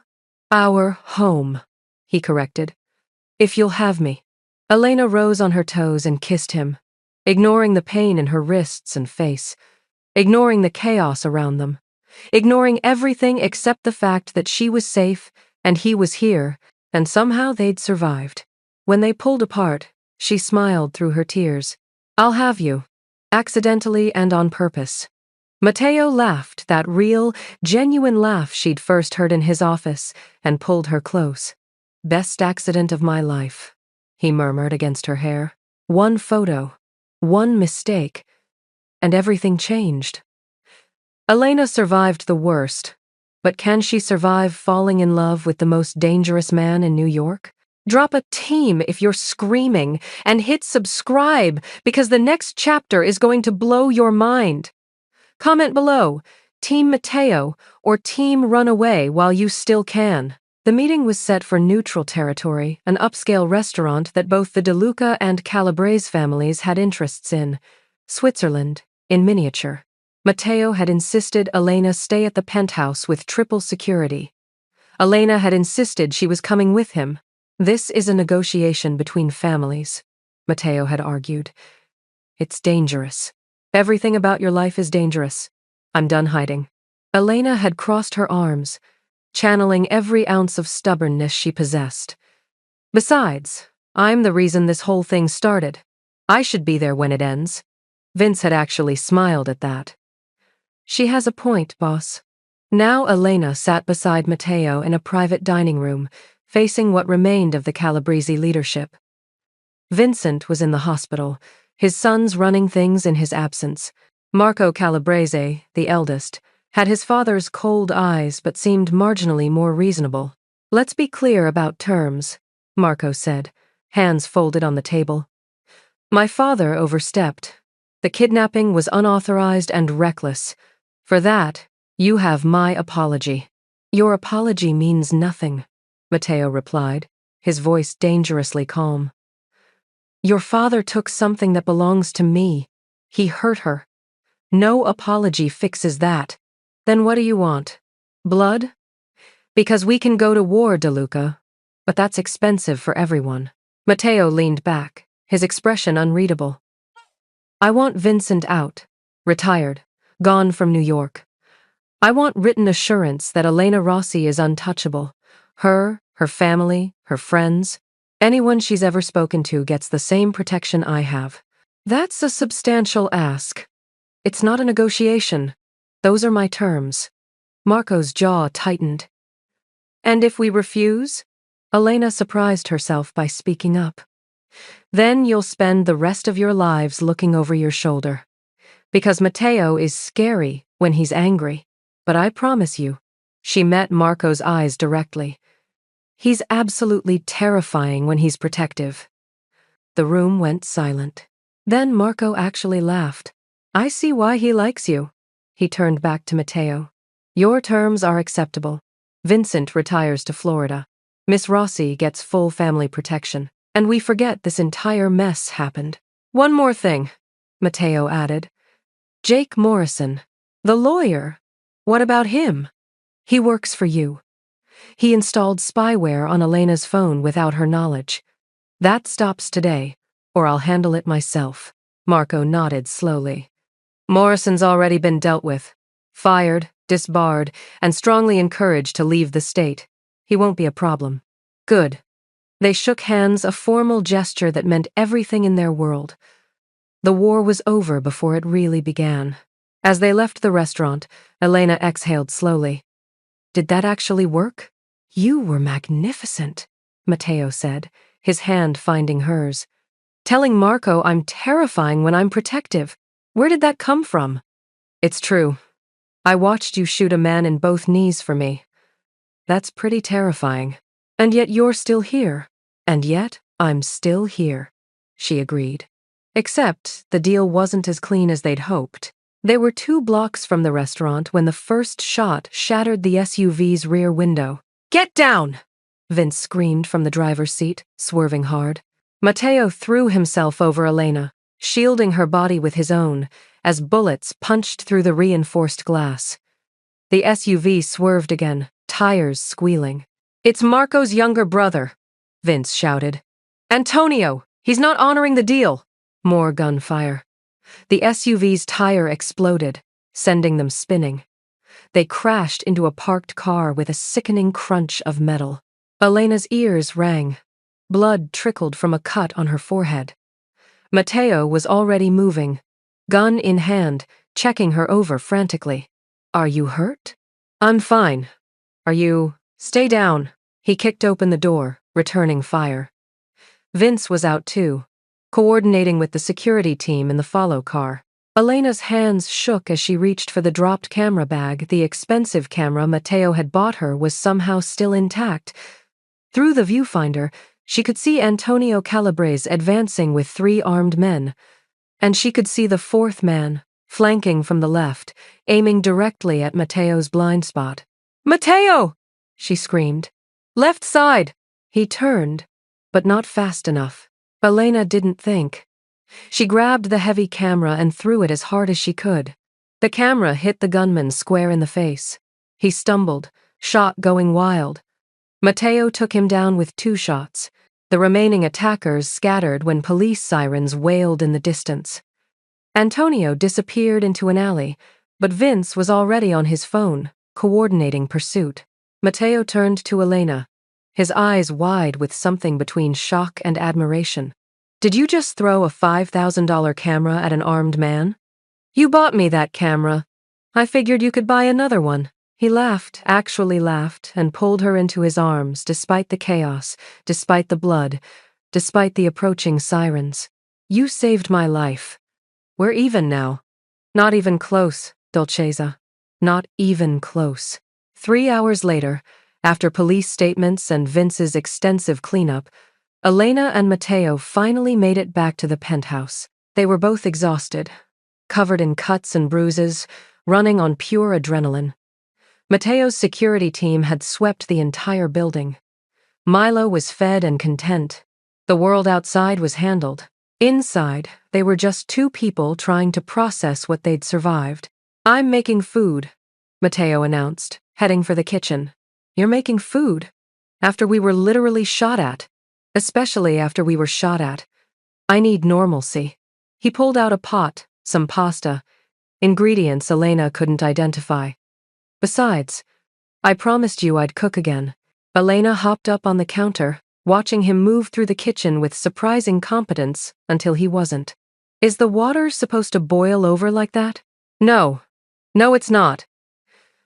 "Our home," he corrected. "If you'll have me." Elena rose on her toes and kissed him, ignoring the pain in her wrists and face, ignoring the chaos around them, ignoring everything except the fact that she was safe and he was here, and somehow they'd survived. When they pulled apart, she smiled through her tears. "I'll have you. Accidentally and on purpose." Matteo laughed, that real, genuine laugh she'd first heard in his office, and pulled her close. "Best accident of my life," he murmured against her hair. "One photo, one mistake, and everything changed." Elena survived the worst, but can she survive falling in love with the most dangerous man in New York? Drop a team if you're screaming, and hit subscribe, because the next chapter is going to blow your mind. Comment below, Team Matteo or Team Run Away while you still can. The meeting was set for Neutral Territory, an upscale restaurant that both the De Luca and Calabrese families had interests in. Switzerland, in miniature. Matteo had insisted Elena stay at the penthouse with triple security. Elena had insisted she was coming with him. "This is a negotiation between families," Matteo had argued. "It's dangerous. Everything about your life is dangerous. I'm done hiding." Elena had crossed her arms, channeling every ounce of stubbornness she possessed. "Besides, I'm the reason this whole thing started. I should be there when it ends." Vince had actually smiled at that. "She has a point, boss." Now Elena sat beside Matteo in a private dining room, facing what remained of the Calabrese leadership. Vincent was in the hospital, his sons running things in his absence. Marco Calabrese, the eldest, had his father's cold eyes but seemed marginally more reasonable. "Let's be clear about terms," Marco said, hands folded on the table. "My father overstepped. The kidnapping was unauthorized and reckless. For that, you have my apology." "Your apology means nothing," Matteo replied, his voice dangerously calm. "Your father took something that belongs to me. He hurt her. No apology fixes that. Then what do you want? Blood? Because we can go to war, De Luca, but that's expensive for everyone." Matteo leaned back, his expression unreadable. "I want Vincent out, retired, gone from New York. I want written assurance that Elena Rossi is untouchable. Her family, her friends, anyone she's ever spoken to gets the same protection I have." "That's a substantial ask. It's not a negotiation. Those are my terms." Marco's jaw tightened. "And if we refuse?" Elena surprised herself by speaking up. "Then you'll spend the rest of your lives looking over your shoulder. Because Matteo is scary when he's angry. But I promise you," she met Marco's eyes directly, "he's absolutely terrifying when he's protective." The room went silent. Then Marco actually laughed. "I see why he likes you." He turned back to Matteo. "Your terms are acceptable. Vincent retires to Florida. Miss Rossi gets full family protection. And we forget this entire mess happened. One more thing," Matteo added. "Jake Morrison, the lawyer. What about him? He works for you. He installed spyware on Elena's phone without her knowledge. That stops today, or I'll handle it myself." Marco nodded slowly. "Morrison's already been dealt with. Fired, disbarred, and strongly encouraged to leave the state. He won't be a problem." "Good." They shook hands, a formal gesture that meant everything in their world. The war was over before it really began. As they left the restaurant, Elena exhaled slowly. "Did that actually work?" You were magnificent, Matteo said, his hand finding hers. Telling Marco I'm terrifying when I'm protective. Where did that come from? It's true. I watched you shoot a man in both knees for me. That's pretty terrifying. And yet you're still here. And yet I'm still here, she agreed. Except the deal wasn't as clean as they'd hoped. They were 2 blocks from the restaurant when the first shot shattered the SUV's rear window. Get down! Vince screamed from the driver's seat, swerving hard. Matteo threw himself over Elena, shielding her body with his own, as bullets punched through the reinforced glass. The SUV swerved again, tires squealing. It's Marco's younger brother, Vince shouted. Antonio, he's not honoring the deal. More gunfire. The SUV's tire exploded, sending them spinning. They crashed into a parked car with a sickening crunch of metal. Elena's ears rang. Blood trickled from a cut on her forehead. Matteo was already moving, gun in hand, checking her over frantically. Are you hurt? I'm fine. Are you? Stay down. He kicked open the door, returning fire. Vince was out too, coordinating with the security team in the follow car. Elena's hands shook as she reached for the dropped camera bag. The expensive camera Matteo had bought her was somehow still intact. Through the viewfinder, she could see Antonio Calabrese advancing with 3 armed men. And she could see the 4th man, flanking from the left, aiming directly at Matteo's blind spot. Matteo! She screamed. Left side! He turned, but not fast enough. Elena didn't think. She grabbed the heavy camera and threw it as hard as she could. The camera hit the gunman square in the face. He stumbled, shot going wild. Matteo took him down with 2 shots. The remaining attackers scattered when police sirens wailed in the distance. Antonio disappeared into an alley, but Vince was already on his phone, coordinating pursuit. Matteo turned to Elena, his eyes wide with something between shock and admiration. Did you just throw a $5,000 camera at an armed man? You bought me that camera. I figured you could buy another one. He laughed, actually laughed, and pulled her into his arms despite the chaos, despite the blood, despite the approaching sirens. You saved my life. We're even now. Not even close, Dolcezza. Not even close. 3 hours later, after police statements and Vince's extensive cleanup, Elena and Matteo finally made it back to the penthouse. They were both exhausted, covered in cuts and bruises, running on pure adrenaline. Matteo's security team had swept the entire building. Milo was fed and content. The world outside was handled. Inside, they were just 2 people trying to process what they'd survived. I'm making food, Matteo announced, heading for the kitchen. You're making food? After we were literally shot at. Especially after we were shot at. I need normalcy. He pulled out a pot, some pasta. Ingredients Elena couldn't identify. Besides, I promised you I'd cook again. Elena hopped up on the counter, watching him move through the kitchen with surprising competence until he wasn't. Is the water supposed to boil over like that? No. No, it's not.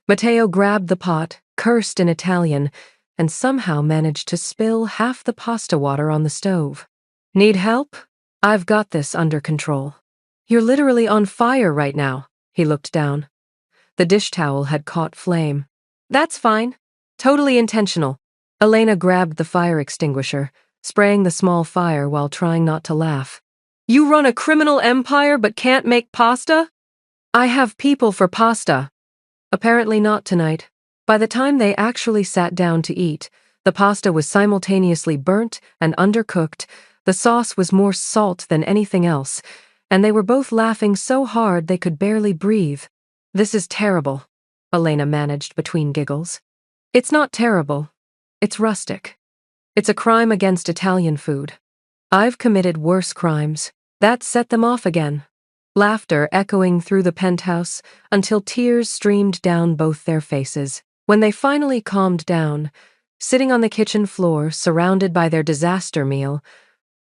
Matteo grabbed the pot, cursed in Italian, and somehow managed to spill half the pasta water on the stove. Need help? I've got this under control. You're literally on fire right now. He looked down. The dish towel had caught flame. That's fine. Totally intentional. Elena grabbed the fire extinguisher, spraying the small fire while trying not to laugh. You run a criminal empire but can't make pasta? I have people for pasta. Apparently not tonight. By the time they actually sat down to eat, the pasta was simultaneously burnt and undercooked, the sauce was more salt than anything else, and they were both laughing so hard they could barely breathe. This is terrible, Elena managed between giggles. It's not terrible. It's rustic. It's a crime against Italian food. I've committed worse crimes. That set them off again. Laughter echoing through the penthouse until tears streamed down both their faces. When they finally calmed down, sitting on the kitchen floor surrounded by their disaster meal,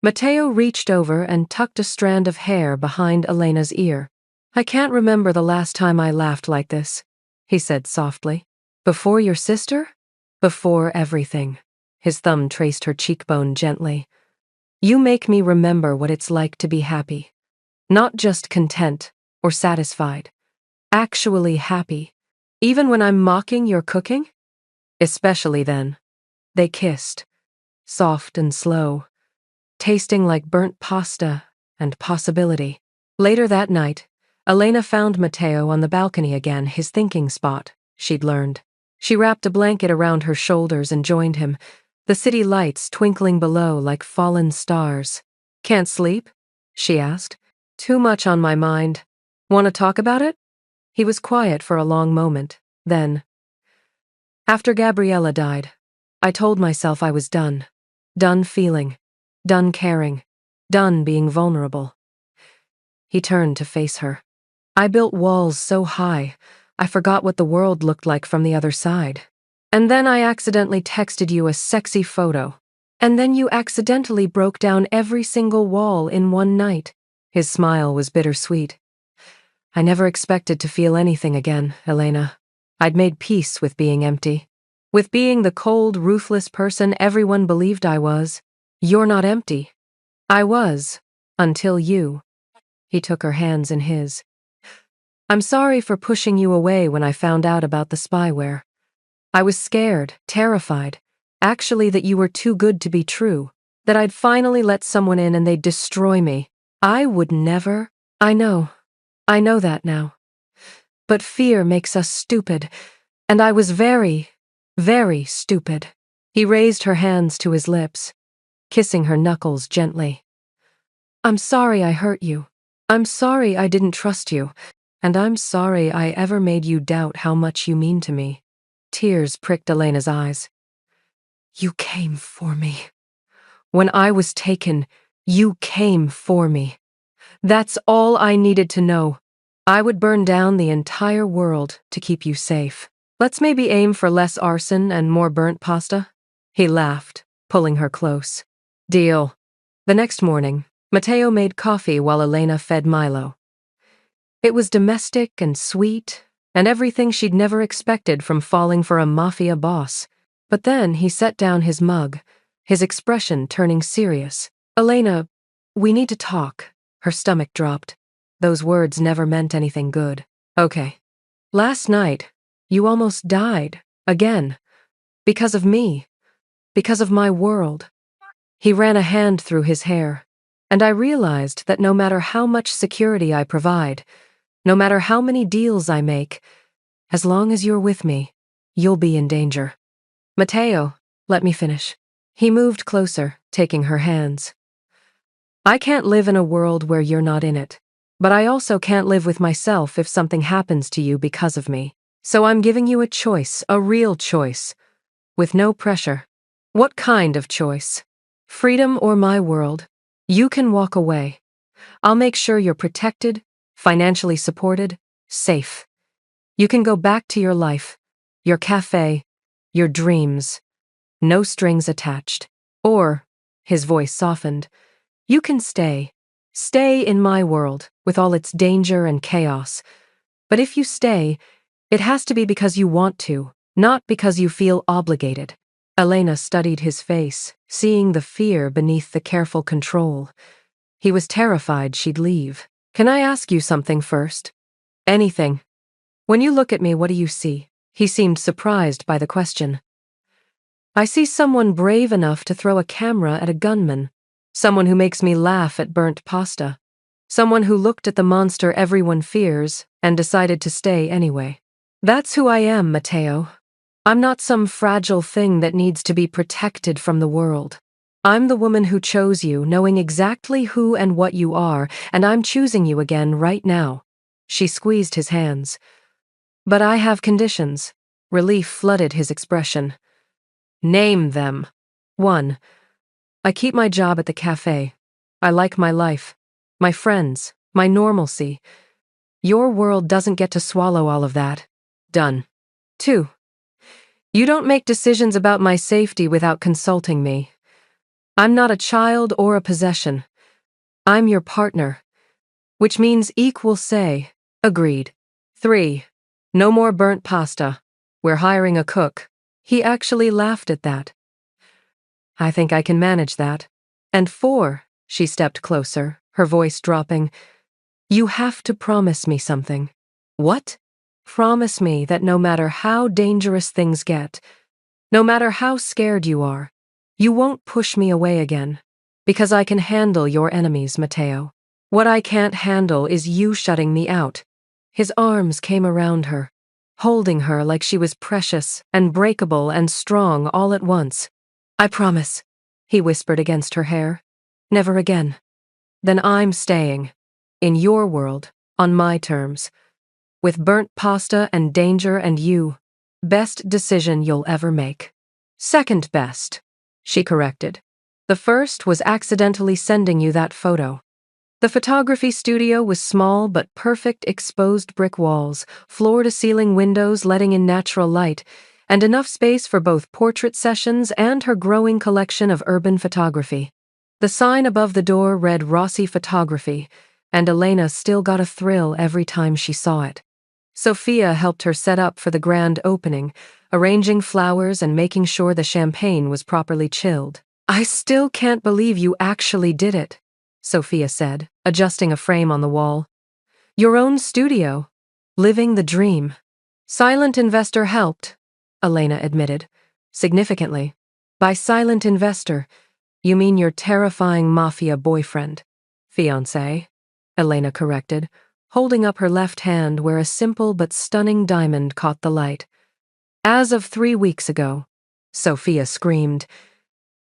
Matteo reached over and tucked a strand of hair behind Elena's ear. I can't remember the last time I laughed like this, he said softly. Before your sister? Before everything. His thumb traced her cheekbone gently. You make me remember what it's like to be happy. Not just content or satisfied. Actually happy. Even when I'm mocking your cooking? Especially then. They kissed. Soft and slow. Tasting like burnt pasta and possibility. Later that night, Elena found Matteo on the balcony again, his thinking spot, she'd learned. She wrapped a blanket around her shoulders and joined him, the city lights twinkling below like fallen stars. Can't sleep? She asked. Too much on my mind. Want to talk about it? He was quiet for a long moment. Then, after Gabriella died, I told myself I was done. Done feeling. Done caring. Done being vulnerable. He turned to face her. I built walls so high, I forgot what the world looked like from the other side. And then I accidentally texted you a sexy photo. And then you accidentally broke down every single wall in one night. His smile was bittersweet. I never expected to feel anything again, Elena. I'd made peace with being empty. With being the cold, ruthless person everyone believed I was. You're not empty. I was. Until you. He took her hands in his. I'm sorry for pushing you away when I found out about the spyware. I was scared, terrified. Actually that you were too good to be true. That I'd finally let someone in and they'd destroy me. I would never. I know that now. But fear makes us stupid. And I was very, very stupid. He raised her hands to his lips, kissing her knuckles gently. I'm sorry I hurt you. I'm sorry I didn't trust you. And I'm sorry I ever made you doubt how much you mean to me. Tears pricked Elena's eyes. You came for me. When I was taken, you came for me. That's all I needed to know. I would burn down the entire world to keep you safe. Let's maybe aim for less arson and more burnt pasta? He laughed, pulling her close. Deal. The next morning, Matteo made coffee while Elena fed Milo. It was domestic and sweet, and everything she'd never expected from falling for a Mafia boss. But then he set down his mug, his expression turning serious. Elena, we need to talk. Her stomach dropped. Those words never meant anything good. Okay. Last night, you almost died. Again. Because of me. Because of my world. He ran a hand through his hair, and I realized that no matter how much security I provide, no matter how many deals I make, as long as you're with me, you'll be in danger. Matteo, let me finish. He moved closer, taking her hands. I can't live in a world where you're not in it, but I also can't live with myself if something happens to you because of me. So I'm giving you a choice, a real choice, with no pressure. What kind of choice? Freedom or my world? You can walk away. I'll make sure you're protected, financially supported, safe. You can go back to your life, your cafe, your dreams. No strings attached. Or, his voice softened, you can stay. Stay in my world, with all its danger and chaos. But if you stay, it has to be because you want to, not because you feel obligated. Elena studied his face, seeing the fear beneath the careful control. He was terrified she'd leave. Can I ask you something first? Anything. When you look at me, what do you see? He seemed surprised by the question. I see someone brave enough to throw a camera at a gunman. Someone who makes me laugh at burnt pasta. Someone who looked at the monster everyone fears and decided to stay anyway. That's who I am, Matteo. I'm not some fragile thing that needs to be protected from the world. I'm the woman who chose you, knowing exactly who and what you are, and I'm choosing you again right now. She squeezed his hands. But I have conditions. Relief flooded his expression. Name them. 1. I keep my job at the cafe. I like my life, my friends, my normalcy. Your world doesn't get to swallow all of that. Done. 2. You don't make decisions about my safety without consulting me. I'm not a child or a possession. I'm your partner, which means equal say. Agreed. 3. No more burnt pasta. We're hiring a cook. He actually laughed at that. I think I can manage that. And 4, she stepped closer, her voice dropping. You have to promise me something. What? Promise me that no matter how dangerous things get, no matter how scared you are, you won't push me away again. Because I can handle your enemies, Matteo. What I can't handle is you shutting me out. His arms came around her, holding her like she was precious and breakable and strong all at once. I promise, he whispered against her hair. Never again. Then I'm staying. In your world, on my terms. With burnt pasta and danger and you. Best decision you'll ever make. Second best, she corrected. The first was accidentally sending you that photo. The photography studio was small but perfect exposed brick walls, floor-to-ceiling windows letting in natural light, and enough space for both portrait sessions and her growing collection of urban photography. The sign above the door read Rossi Photography, and Elena still got a thrill every time she saw it. Sophia helped her set up for the grand opening, arranging flowers and making sure the champagne was properly chilled. I still can't believe you actually did it, Sophia said, adjusting a frame on the wall. Your own studio. Living the dream. Silent investor helped, Elena admitted, significantly. By silent investor, you mean your terrifying Mafia boyfriend. Fiancé, Elena corrected, holding up her left hand where a simple but stunning diamond caught the light. As of 3 weeks ago, Sophia screamed.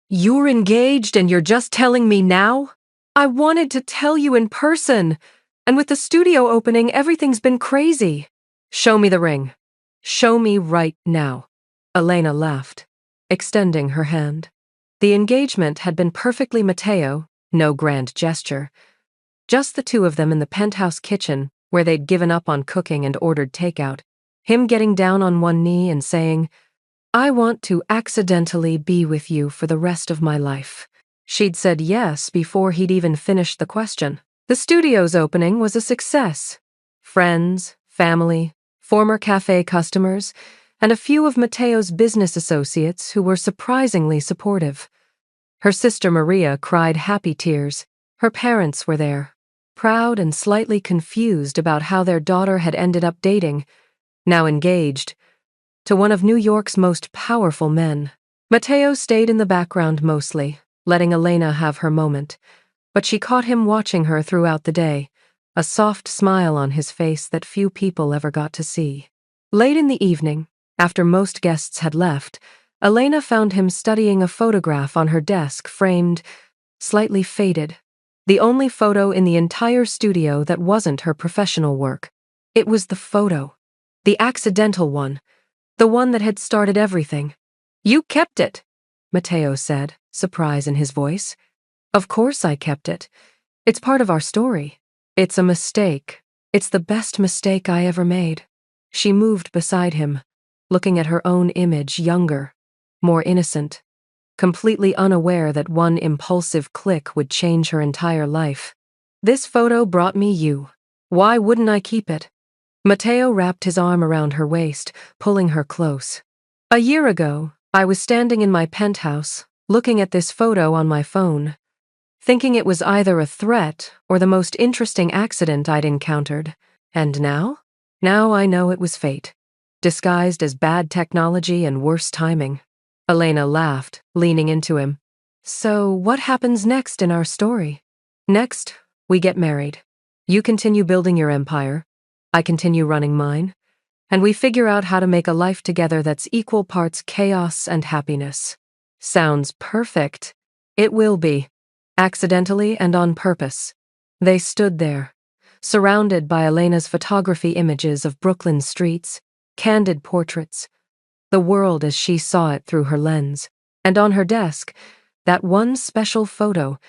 You're engaged and you're just telling me now? I wanted to tell you in person. And with the studio opening, everything's been crazy. Show me the ring. Show me right now. Elena laughed, extending her hand. The engagement had been perfectly Matteo, no grand gesture. Just the two of them in the penthouse kitchen, where they'd given up on cooking and ordered takeout. Him getting down on one knee and saying, I want to accidentally be with you for the rest of my life. She'd said yes before he'd even finished the question. The studio's opening was a success. Friends, family, former cafe customers, and a few of Matteo's business associates who were surprisingly supportive. Her sister Maria cried happy tears. Her parents were there, proud and slightly confused about how their daughter had ended up dating, now engaged, to one of New York's most powerful men. Matteo stayed in the background mostly, letting Elena have her moment, but she caught him watching her throughout the day, a soft smile on his face that few people ever got to see. Late in the evening, after most guests had left, Elena found him studying a photograph on her desk framed, slightly faded, the only photo in the entire studio that wasn't her professional work. It was the photo, the accidental one, the one that had started everything. You kept it, Matteo said, surprise in his voice. Of course I kept it. It's part of our story. It's a mistake. It's the best mistake I ever made. She moved beside him, looking at her own image younger, more innocent, completely unaware that one impulsive click would change her entire life. This photo brought me you. Why wouldn't I keep it? Matteo wrapped his arm around her waist, pulling her close. A year ago, I was standing in my penthouse, looking at this photo on my phone, thinking it was either a threat or the most interesting accident I'd encountered. And now? Now I know it was fate, disguised as bad technology and worse timing. Elena laughed, leaning into him. So what happens next in our story? Next, we get married. You continue building your empire. I continue running mine. And we figure out how to make a life together that's equal parts chaos and happiness. Sounds perfect. It will be. Accidentally and on purpose. They stood there, surrounded by Elena's photography images of Brooklyn streets, candid portraits, the world as she saw it through her lens, and on her desk, that one special photo,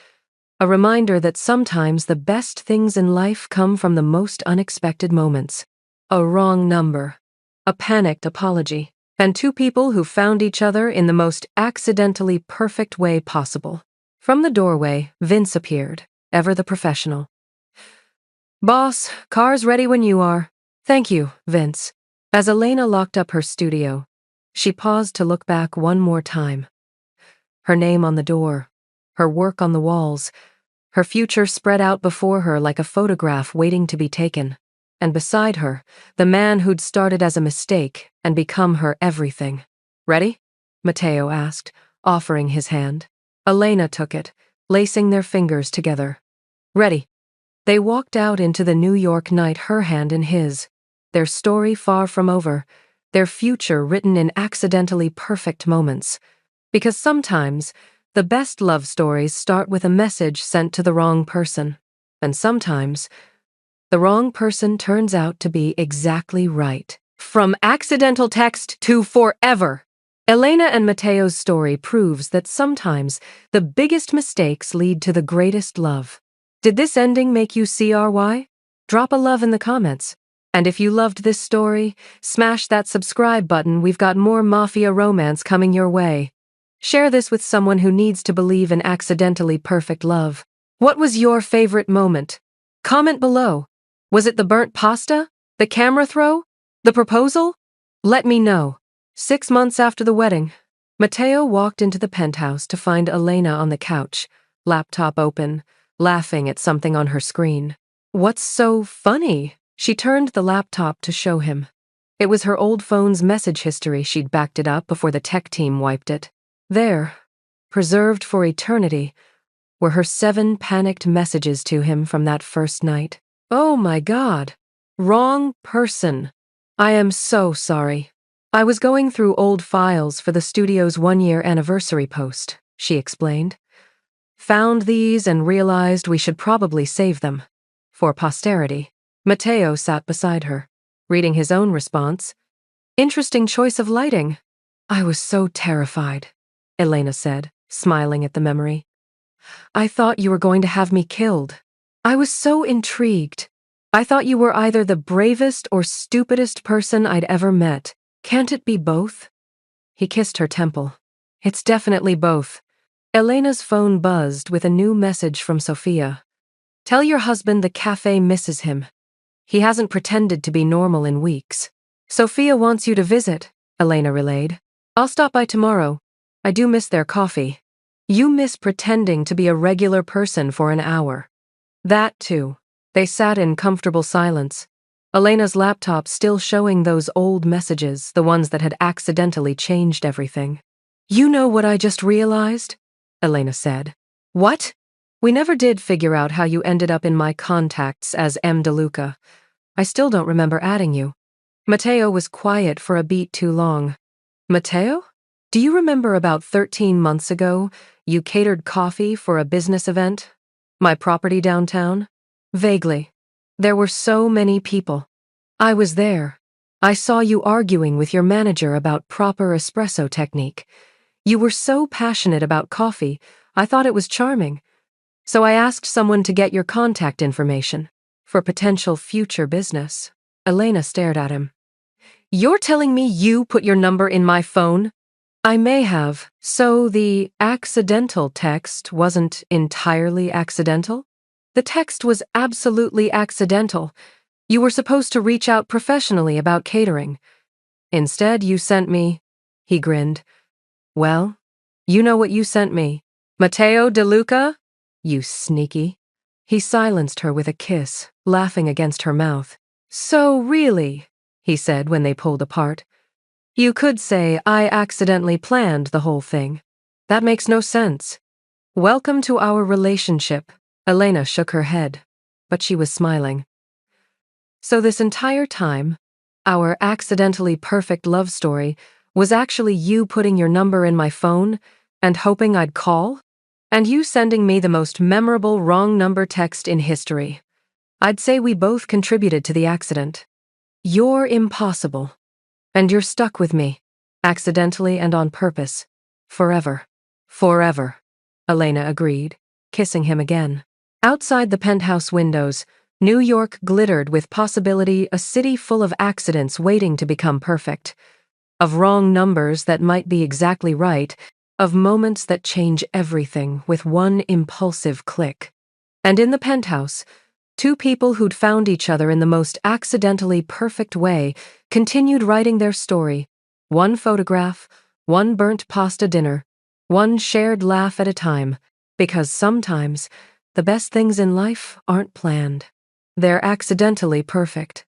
a reminder that sometimes the best things in life come from the most unexpected moments. A wrong number, a panicked apology, and two people who found each other in the most accidentally perfect way possible. From the doorway, Vince appeared, ever the professional. Boss, car's ready when you are. Thank you, Vince. As Elena locked up her studio, She paused to look back one more time. Her name on the door, her work on the walls, her future spread out before her like a photograph waiting to be taken. And beside her, the man who'd started as a mistake and become her everything. Ready? Matteo asked, offering his hand. Elena took it, lacing their fingers together. Ready. They walked out into the New York night, her hand in his. Their story far from over, their future written in accidentally perfect moments. Because sometimes, the best love stories start with a message sent to the wrong person. And sometimes, the wrong person turns out to be exactly right. From accidental text to forever. Elena and Matteo's story proves that sometimes the biggest mistakes lead to the greatest love. Did this ending make you see our why? Drop a love in the comments. And if you loved this story, smash that subscribe button. We've got more Mafia romance coming your way. Share this with someone who needs to believe in accidentally perfect love. What was your favorite moment? Comment below. Was it the burnt pasta? The camera throw? The proposal? Let me know. 6 months after the wedding, Matteo walked into the penthouse to find Elena on the couch, laptop open, laughing at something on her screen. What's so funny? She turned the laptop to show him. It was her old phone's message history. She'd backed it up before the tech team wiped it. There, preserved for eternity, were her 7 panicked messages to him from that first night. Oh my God. Wrong person. I am so sorry. I was going through old files for the studio's 1-year anniversary post, she explained. Found these and realized we should probably save them. For posterity. Matteo sat beside her, reading his own response. Interesting choice of lighting. I was so terrified, Elena said, smiling at the memory. I thought you were going to have me killed. I was so intrigued. I thought you were either the bravest or stupidest person I'd ever met. Can't it be both? He kissed her temple. It's definitely both. Elena's phone buzzed with a new message from Sophia. Tell your husband the cafe misses him. He hasn't pretended to be normal in weeks. Sophia wants you to visit, Elena relayed. I'll stop by tomorrow. I do miss their coffee. You miss pretending to be a regular person for an hour. That too. They sat in comfortable silence. Elena's laptop still showing those old messages, the ones that had accidentally changed everything. You know what I just realized? Elena said. What? We never did figure out how you ended up in my contacts as M. DeLuca. I still don't remember adding you. Matteo was quiet for a beat too long. Matteo? Do you remember about 13 months ago, you catered coffee for a business event? My property downtown? Vaguely. There were so many people. I was there. I saw you arguing with your manager about proper espresso technique. You were so passionate about coffee, I thought it was charming. So I asked someone to get your contact information for potential future business. Elena stared at him. You're telling me you put your number in my phone? I may have. So the accidental text wasn't entirely accidental? The text was absolutely accidental. You were supposed to reach out professionally about catering. Instead, you sent me... He grinned. Well, you know what you sent me. Matteo DeLuca? You sneaky. He silenced her with a kiss, laughing against her mouth. So really, he said when they pulled apart. You could say I accidentally planned the whole thing. That makes no sense. Welcome to our relationship. Elena shook her head, but she was smiling. So this entire time, our accidentally perfect love story was actually you putting your number in my phone and hoping I'd call? And you sending me the most memorable wrong number text in history. I'd say we both contributed to the accident. You're impossible. And you're stuck with me, accidentally and on purpose. Forever. Forever. Elena agreed, kissing him again. Outside the penthouse windows, New York glittered with possibility, a city full of accidents waiting to become perfect. Of wrong numbers that might be exactly right, of moments that change everything with one impulsive click. And in the penthouse, 2 people who'd found each other in the most accidentally perfect way continued writing their story, One photograph, one burnt pasta dinner, one shared laugh at a time, because sometimes the best things in life aren't planned. They're accidentally perfect.